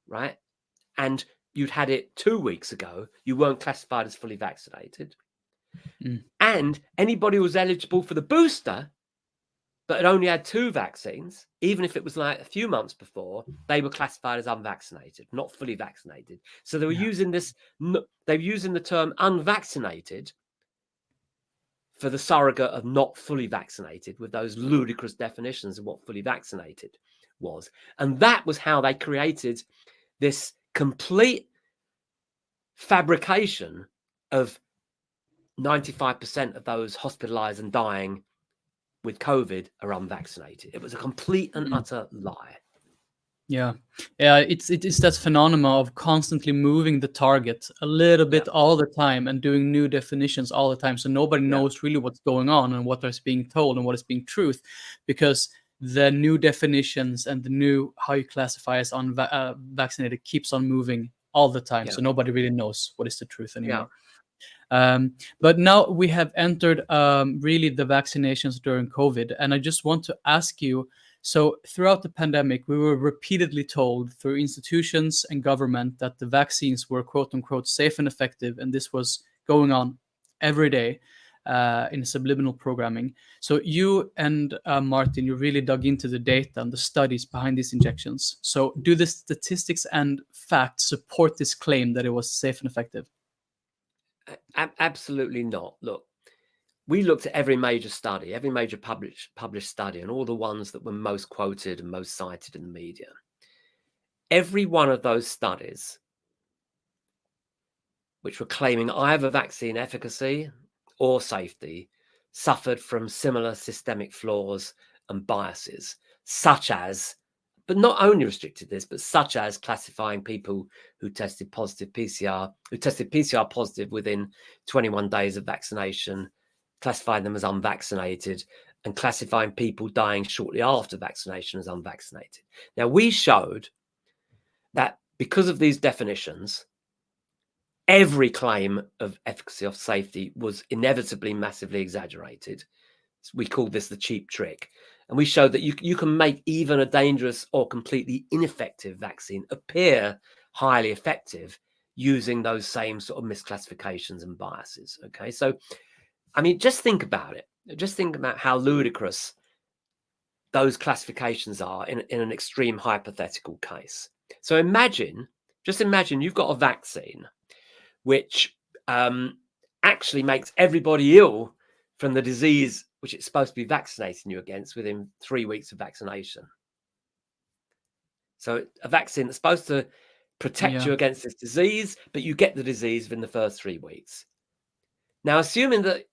Speaker 2: right, and you'd had it 2 weeks ago, you weren't classified as fully vaccinated. And anybody who was eligible for the booster, but had only had 2 vaccines, even if it was like a few months before, they were classified as unvaccinated, not fully vaccinated. So they were using this, they were using the term unvaccinated for the surrogate of not fully vaccinated, with those ludicrous definitions of what fully vaccinated was. And that was how they created this complete fabrication of 95% of those hospitalized and dying with COVID are unvaccinated. It was a complete and utter lie.
Speaker 1: Yeah, it's that phenomenon of constantly moving the target a little bit all the time and doing new definitions all the time, so nobody knows really what's going on and what is being told and what is being truth, because the new definitions and the new how you classify as vaccinated keeps on moving all the time, so nobody really knows what is the truth anymore. But now we have entered really the vaccinations during COVID, and I just want to ask you, so throughout the pandemic, we were repeatedly told through institutions and government that the vaccines were quote unquote safe and effective, and this was going on every day in subliminal programming. So you and Martin, you really dug into the data and the studies behind these injections. So do the statistics and facts support this claim that it was safe and effective?
Speaker 2: Absolutely not. Look, we looked at every major study, every major published study, and all the ones that were most quoted and most cited in the media. Every one of those studies, which were claiming either vaccine efficacy or safety, suffered from similar systemic flaws and biases, such as, but not only restricted this, but such as classifying people who tested PCR positive within 21 days of vaccination, classifying them as unvaccinated, and classifying people dying shortly after vaccination as unvaccinated. Now, we showed that because of these definitions, every claim of efficacy or safety was inevitably massively exaggerated. We call this the cheap trick. And we showed that you can make even a dangerous or completely ineffective vaccine appear highly effective using those same sort of misclassifications and biases. Okay, so I mean, just think about it. Just think about how ludicrous those classifications are in an extreme hypothetical case. So just imagine you've got a vaccine which actually makes everybody ill from the disease which it's supposed to be vaccinating you against within 3 weeks of vaccination. So a vaccine that's supposed to protect you against this disease, but you get the disease within the first 3 weeks. Now, assuming that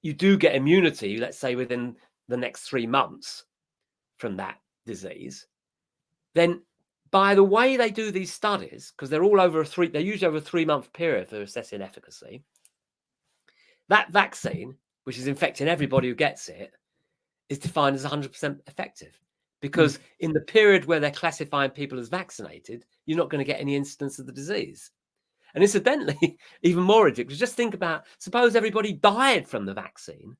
Speaker 2: you do get immunity, let's say within the next 3 months from that disease, then by the way they do these studies, because they're all over they're usually over a 3-month period for assessing efficacy, that vaccine, which is infecting everybody who gets it, is defined as 100% effective. Because in the period where they're classifying people as vaccinated, you're not going to get any incidence of the disease. And incidentally, even more ridiculous, just think about, suppose everybody died from the vaccine,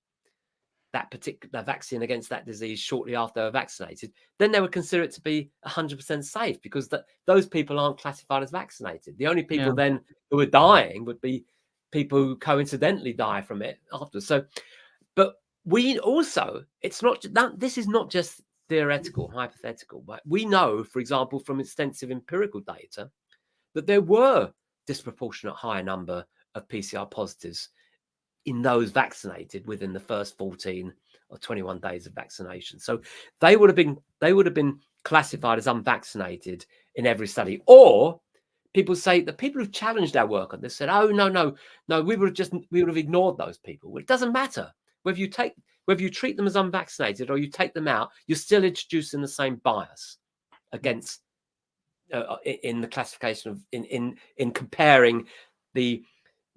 Speaker 2: that particular vaccine against that disease shortly after they were vaccinated, then they would consider it to be 100% safe, because those people aren't classified as vaccinated. The only people then who are dying would be people who coincidentally die from it after. So, but we also, it's not that this is not just theoretical, hypothetical, but we know, for example, from extensive empirical data, that there were disproportionate higher number of PCR positives in those vaccinated within the first 14 or 21 days of vaccination. So they would have been classified as unvaccinated in every study. Or people say that people who challenged our work on this said, "Oh no, we would have ignored those people." Well, it doesn't matter whether you treat them as unvaccinated or you take them out. You're still introducing the same bias against in the classification of in comparing the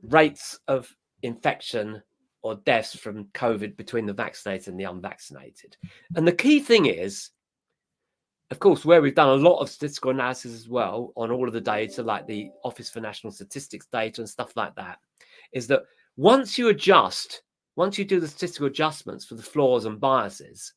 Speaker 2: rates of infection or deaths from COVID between the vaccinated and the unvaccinated. And the key thing is, of course, where we've done a lot of statistical analysis as well on all of the data, like the Office for National Statistics data and stuff like that, is that once you do the statistical adjustments for the flaws and biases,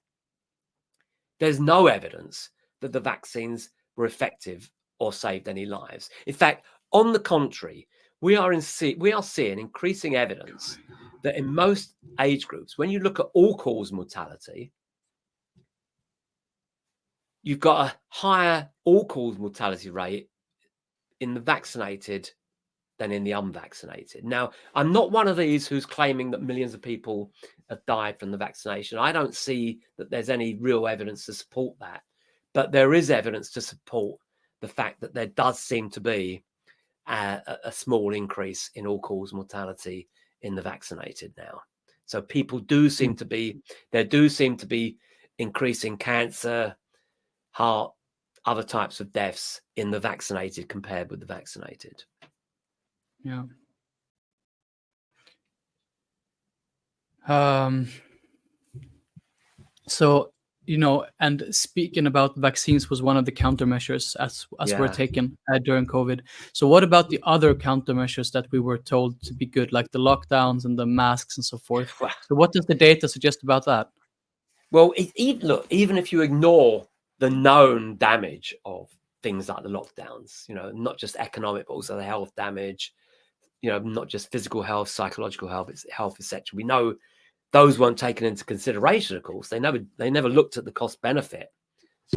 Speaker 2: there's no evidence that the vaccines were effective or saved any lives. In fact, on the contrary, we are seeing increasing evidence that in most age groups, when you look at all-cause mortality, you've got a higher all-cause mortality rate in the vaccinated than in the unvaccinated. Now, I'm not one of these who's claiming that millions of people have died from the vaccination. I don't see that there's any real evidence to support that. But there is evidence to support the fact that there does seem to be a small increase in all-cause mortality in the vaccinated now. So people do seem to be increasing cancer, heart, other types of deaths in the vaccinated compared with the vaccinated.
Speaker 1: Yeah. So, and speaking about vaccines was one of the countermeasures as were taken during COVID. So what about the other countermeasures that we were told to be good, like the lockdowns and the masks and so forth? So what does the data suggest about that?
Speaker 2: Well, even if you ignore the known damage of things like the lockdowns, not just economic, but also the health damage, not just physical health, psychological health, it's health, etc. We know those weren't taken into consideration, of course. They never looked at the cost benefit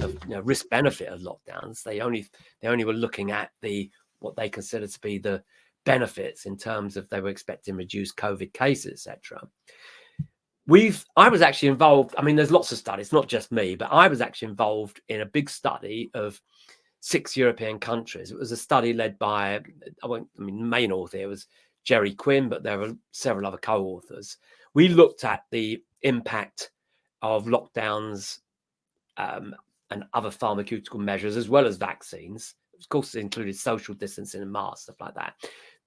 Speaker 2: of risk benefit of lockdowns. They only were looking at what they considered to be the benefits in terms of they were expecting reduced COVID cases, etc. I was actually involved. I mean, there's lots of studies, not just me, but I was actually involved in a big study of 6 European countries. It was a study led by, the main author here was Jerry Quinn, but there were several other co-authors. We looked at the impact of lockdowns and other pharmaceutical measures, as well as vaccines. Of course, it included social distancing and masks, stuff like that.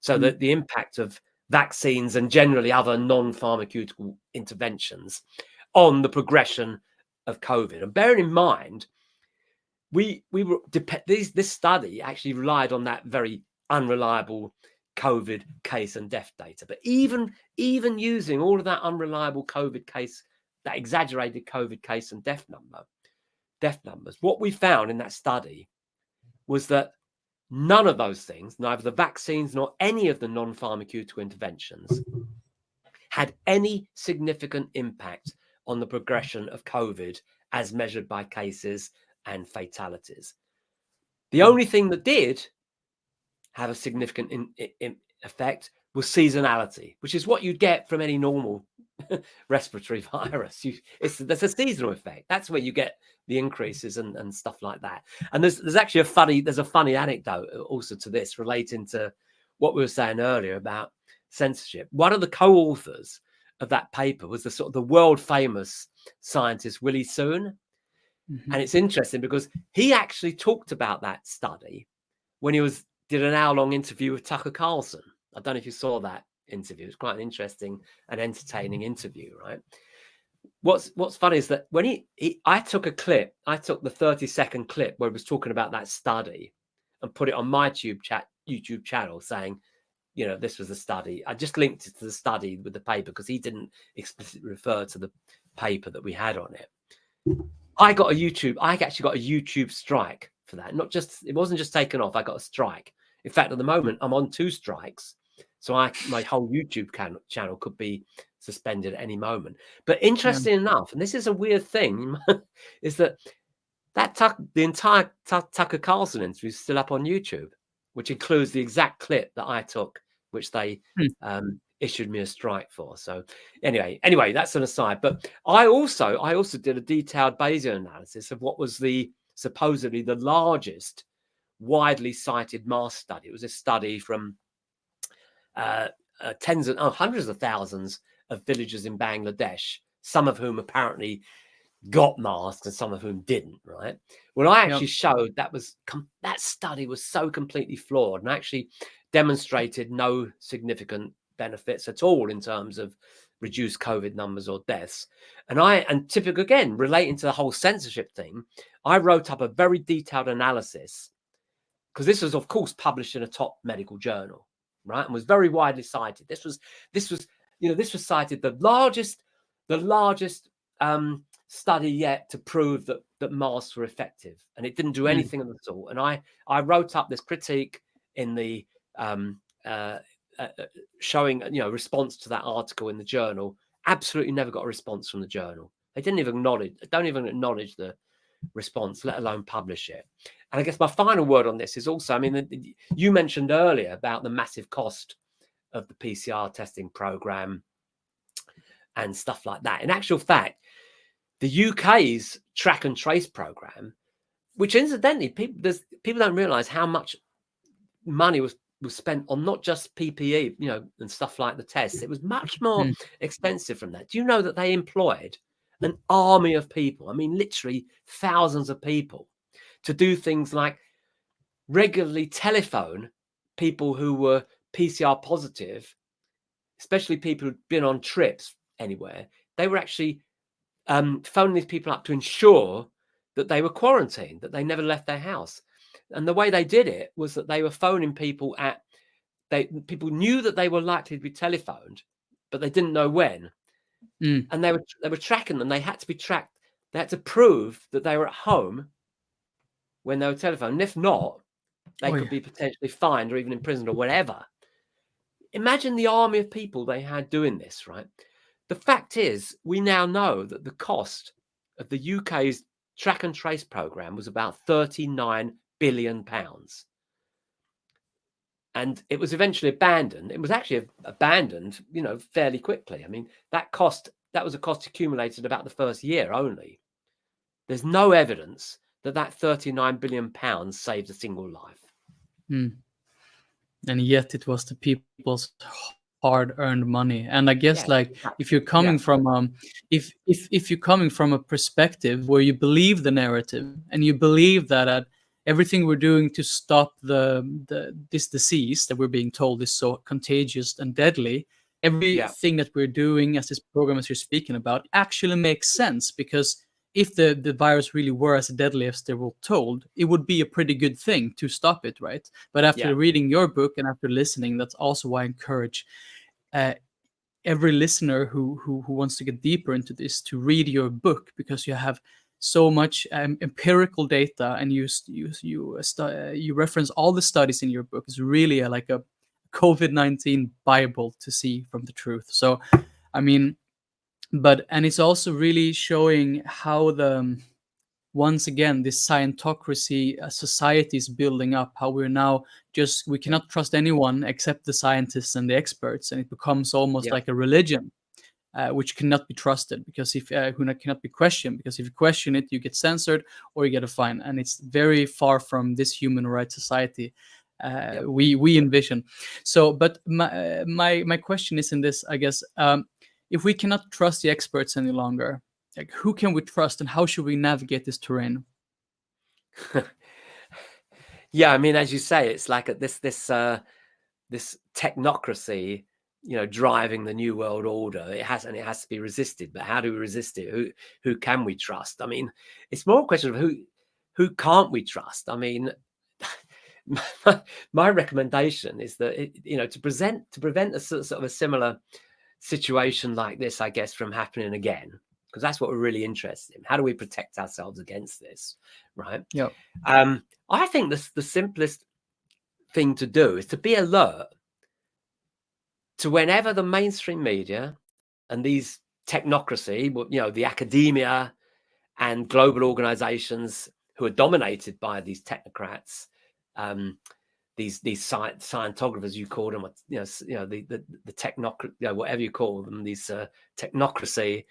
Speaker 2: So that the impact of vaccines and generally other non-pharmaceutical interventions on the progression of COVID. And bearing in mind, this study actually relied on that very unreliable COVID case and death data. But even using all of that unreliable COVID case, that exaggerated COVID case and death numbers, what we found in that study was that none of those things, neither the vaccines nor any of the non-pharmaceutical interventions, had any significant impact on the progression of COVID as measured by cases and fatalities. The only thing that did have a significant effect was seasonality, which is what you'd get from any normal respiratory virus. There's a seasonal effect. That's where you get the increases and stuff like that. And there's actually a funny anecdote also to this, relating to what we were saying earlier about censorship. One of the co-authors of that paper was the world famous scientist Willie Soon. And it's interesting because he actually talked about that study when he did an hour-long interview with Tucker Carlson. I don't know if you saw that interview. It's quite an interesting and entertaining interview, right? What's funny is that when I took the 30-second clip where he was talking about that study and put it on my YouTube channel saying, this was a study. I just linked it to the study with the paper because he didn't explicitly refer to the paper that we had on it. I actually got a YouTube strike for that. It wasn't just taken off. I got a strike. In fact, at the moment, I'm on 2 strikes. So my whole YouTube channel could be suspended at any moment. But interesting enough, and this is a weird thing, is that the entire Tucker Carlson interview is still up on YouTube, which includes the exact clip that I took, which they issued me a strike for. So anyway, that's an aside. But I also did a detailed Bayesian analysis of what was supposedly the largest widely cited mass study. It was a study from hundreds of thousands of villagers in Bangladesh, some of whom apparently got masks and some of whom didn't, right? Well, I actually showed that study was so completely flawed and actually demonstrated no significant benefits at all in terms of reduce COVID numbers or deaths. And typical, again, relating to the whole censorship thing, I wrote up a very detailed analysis, because this was, of course, published in a top medical journal, right, and was very widely cited. This was cited the largest study yet to prove that masks were effective, and it didn't do anything of the sort. And I wrote up this critique in the showing response to that article in the journal. Absolutely never got a response from the journal. They don't even acknowledge the response, let alone publish it. And I guess my final word on this is also, I mean, you mentioned earlier about the massive cost of the PCR testing program and stuff like that. In actual fact, the UK's track and trace program, which incidentally people don't realize how much money was spent on not just PPE, and stuff like the tests. It was much more expensive from that. Do you know that they employed an army of people? I mean, literally thousands of people to do things like regularly telephone people who were PCR positive, especially people who'd been on trips anywhere. They were actually phoning these people up to ensure that they were quarantined, that they never left their house. And the way they did it was that they were phoning people people knew that they were likely to be telephoned, but they didn't know when. And they were tracking them. They had to be tracked. They had to prove that they were at home when they were telephoned. And if not, they could be potentially fined or even imprisoned or whatever. Imagine the army of people they had doing this, right? The fact is, we now know that the cost of the UK's track and trace program was about £39 billion. And it was eventually abandoned. It was actually abandoned, fairly quickly. I mean, that was a cost accumulated about the first year only. There's no evidence that £39 billion saved a single life.
Speaker 1: And yet it was the people's hard-earned money. And I guess if you're coming from if you're coming from a perspective where you believe the narrative and you believe that everything we're doing to stop this disease that we're being told is so contagious and deadly, everything that we're doing as this program, as you're speaking about, actually makes sense, because if the virus really were as deadly as they were told, it would be a pretty good thing to stop it, right? But after reading your book and after listening, that's also why I encourage every listener who wants to get deeper into this to read your book, because you have so much empirical data, and you reference all the studies in your book. It's really like a COVID-19 Bible to see from the truth. So, I mean, and it's also really showing how once again, this scientocracy society is building up, how we're now we cannot trust anyone except the scientists and the experts, and it becomes almost like a religion, which cannot be trusted, because if cannot be questioned, because if you question it, you get censored or you get a fine, and it's very far from this human rights society we envision. So, but my question is in this, I guess, if we cannot trust the experts any longer, like, who can we trust, and how should we navigate this terrain?
Speaker 2: Yeah, I mean, as you say, it's like this technocracy, driving the new world order. It has to be resisted. But how do we resist it? Who can we trust? I mean, it's more a question of who can't we trust? I mean, my recommendation is that to prevent a sort of a similar situation like this, I guess, from happening again, because that's what we're really interested in. How do we protect ourselves against this, right?
Speaker 1: Yeah.
Speaker 2: I think the simplest thing to do is to be alert to whenever the mainstream media and these technocracy, the academia and global organizations who are dominated by these technocrats, these scientographers, you call them, the technocrat, whatever you call them, these technocracy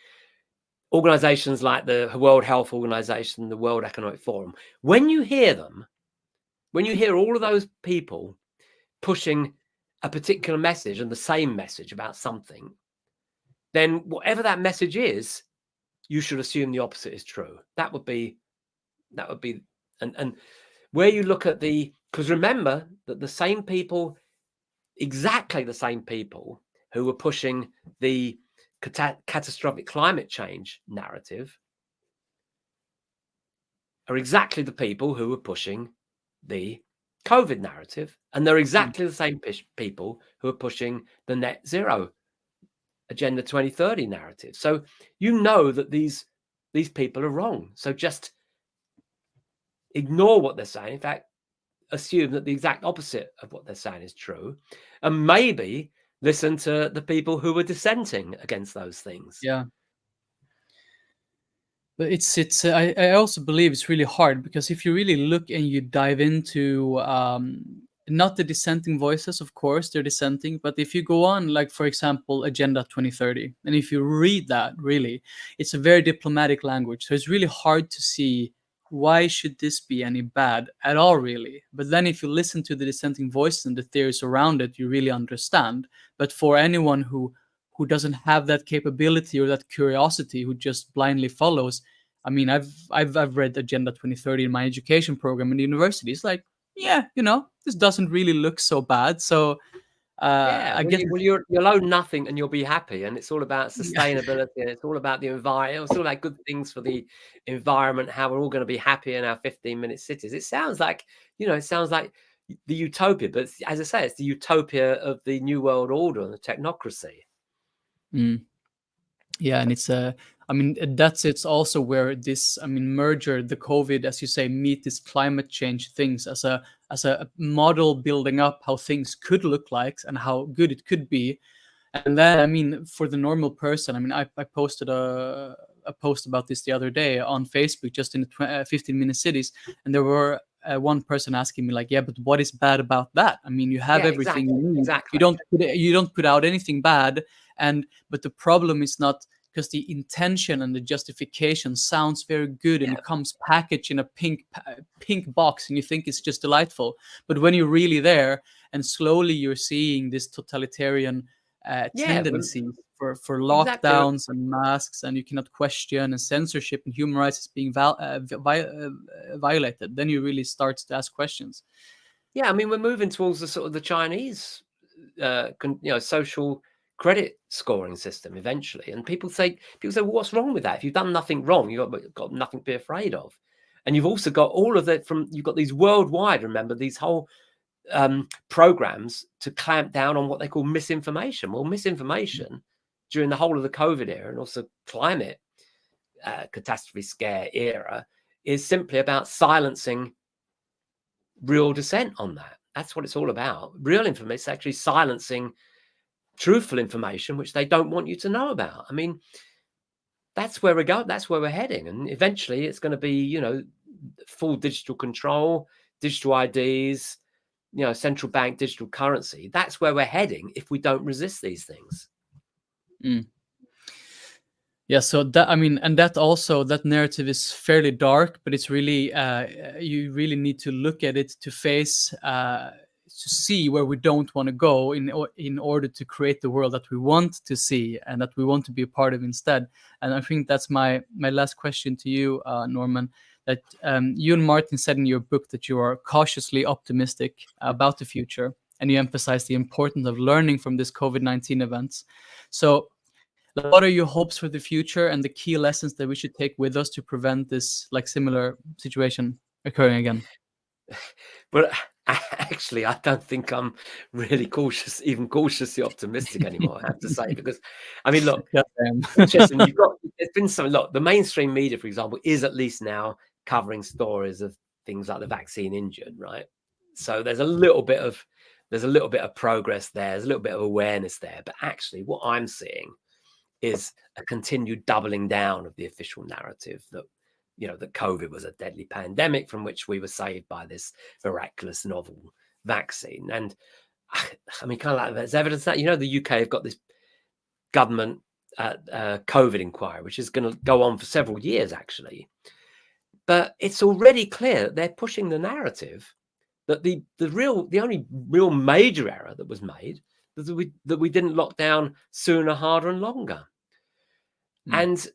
Speaker 2: organizations like the World Health Organization, the World Economic Forum. When you hear all of those people pushing a particular message and the same message about something, then whatever that message is, you should assume the opposite is true. That would be, and where you look at because remember that the same people, exactly the same people who were pushing the catastrophic climate change narrative are exactly the people who are pushing the COVID narrative, and they're exactly the same people who are pushing the net zero Agenda 2030 narrative. So you know that these people are wrong. So just ignore what they're saying. In fact, assume that the exact opposite of what they're saying is true, and maybe listen to the people who are dissenting against those things.
Speaker 1: Yeah. But I also believe it's really hard, because if you really look and you dive into not the dissenting voices, of course they're dissenting, but if you go on, like for example, Agenda 2030, and if you read that, really, it's a very diplomatic language. So it's really hard to see why should this be any bad at all, really. But then if you listen to the dissenting voices and the theories around it, you really understand. But for anyone who doesn't have that capability or that curiosity, who just blindly follows. I mean, I've read Agenda 2030 in my education program in the university. It's like, yeah, this doesn't really look so bad. So
Speaker 2: Yeah,
Speaker 1: I guess,
Speaker 2: you'll own nothing and you'll be happy, and it's all about sustainability, and it's all about the environment. It's all about good things for the environment. How we're all going to be happy in our 15-minute cities. It sounds like the utopia, but as I say, it's the utopia of the new world order and the technocracy.
Speaker 1: yeah, and I mean, it's also where this, I mean, merger, the COVID, as you say, meet this climate change things as a model building up how things could look like and how good it could be. And then, I mean, for the normal person, I mean, I posted a post about this the other day on Facebook, just in the 15-minute cities, and there were one person asking me like, yeah, but what is bad about that? I mean, you have
Speaker 2: Yeah,
Speaker 1: everything you need.
Speaker 2: exactly.
Speaker 1: You don't put out anything bad, but the problem is not, because the intention and the justification sounds very good, and
Speaker 2: Yeah.
Speaker 1: it comes packaged in a pink box, and you think it's just delightful. But when you're really there, and slowly you're seeing this totalitarian tendency for lockdowns and masks, and you cannot question, and censorship and human rights is being violated, then you really start to ask questions.
Speaker 2: Yeah, I mean, we're moving towards the sort of the Chinese, social credit scoring system eventually, and people say, well, what's wrong with that? If you've done nothing wrong, you've got nothing to be afraid of. And you've also got all of that you've got these worldwide. Remember these whole programs to clamp down on what they call misinformation. Well, misinformation during the whole of the COVID era, and also climate catastrophe scare era, is simply about silencing real dissent on that. That's what it's all about. Real information is actually silencing truthful information, which they don't want you to know about. I mean, that's where we're going. That's where we're heading. And eventually it's going to be, full digital control, digital IDs, central bank digital currency. That's where we're heading if we don't resist these things.
Speaker 1: Yeah, so that, I mean, and that also, that narrative is fairly dark, but it's really, you really need to look at it to face, to see where we don't want to go in order to create the world that we want to see and that we want to be a part of instead. And I think that's my last question to you, Norman, that you and Martin said in your book that you are cautiously optimistic about the future, and you emphasize the importance of learning from this COVID-19 events. So what are your hopes for the future and the key lessons that we should take with us to prevent this similar situation occurring again?
Speaker 2: But actually, I don't think I'm really even cautiously optimistic anymore, I have to say, because I mean, look,
Speaker 1: Yes, I am.
Speaker 2: interesting. There's been some, look, the mainstream media, for example, is at least now covering stories of things like the vaccine injured, right? So there's a little bit of progress there. There's a little bit of awareness there. But actually, what I'm seeing is a continued doubling down of the official narrative that, that COVID was a deadly pandemic from which we were saved by this miraculous novel vaccine. And I mean, kind of like there's evidence that, the UK have got this government COVID inquiry, which is going to go on for several years, actually. But it's already clear that they're pushing the narrative that the only real major error that was made was that we didn't lock down sooner, harder, and longer. And,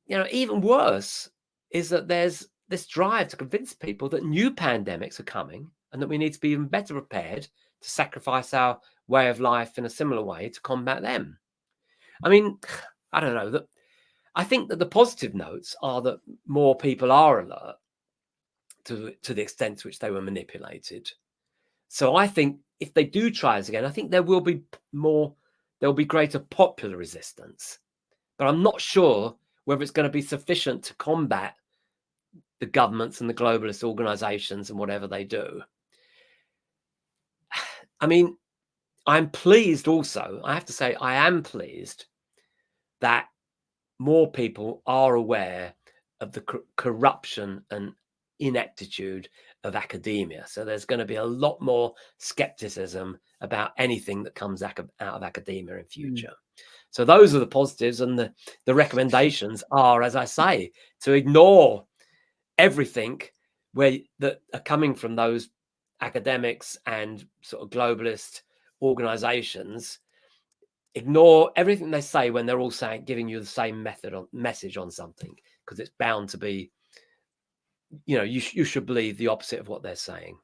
Speaker 2: even worse is that there's this drive to convince people that new pandemics are coming and that we need to be even better prepared to sacrifice our way of life in a similar way to combat them. I mean, I don't know, that I think that the positive notes are that more people are alert to the extent to which they were manipulated. So I think if they do try us again, I think there will be greater popular resistance. But I'm not sure whether it's going to be sufficient to combat the governments and the globalist organizations and whatever they do. I mean, I'm pleased also, I have to say, I am pleased that more people are aware of the corruption and ineptitude of academia. So there's going to be a lot more skepticism about anything that comes out of academia in future. So those are the positives, and the recommendations are, as I say, to ignore everything that are coming from those academics and sort of globalist organizations. Ignore everything they say when they're all giving you the same message on something, because it's bound to be, you should believe the opposite of what they're saying.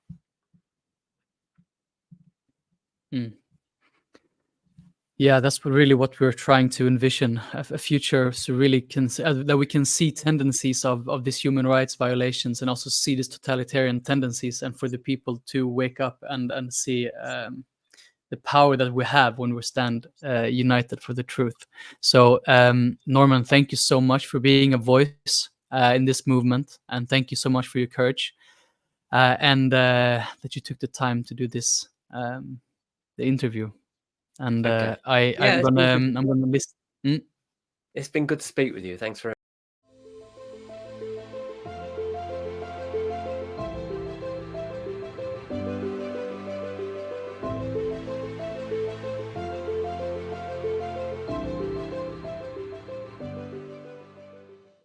Speaker 1: Yeah, that's really what we're trying to envision, a future so really that we can see tendencies of these human rights violations and also see these totalitarian tendencies, and for the people to wake up and see the power that we have when we stand united for the truth. So Norman, thank you so much for being a voice in this movement, and thank you so much for your courage and that you took the time to do this the interview. And
Speaker 2: Okay.
Speaker 1: I'm gonna listen.
Speaker 2: It's been good to speak with you. Thanks very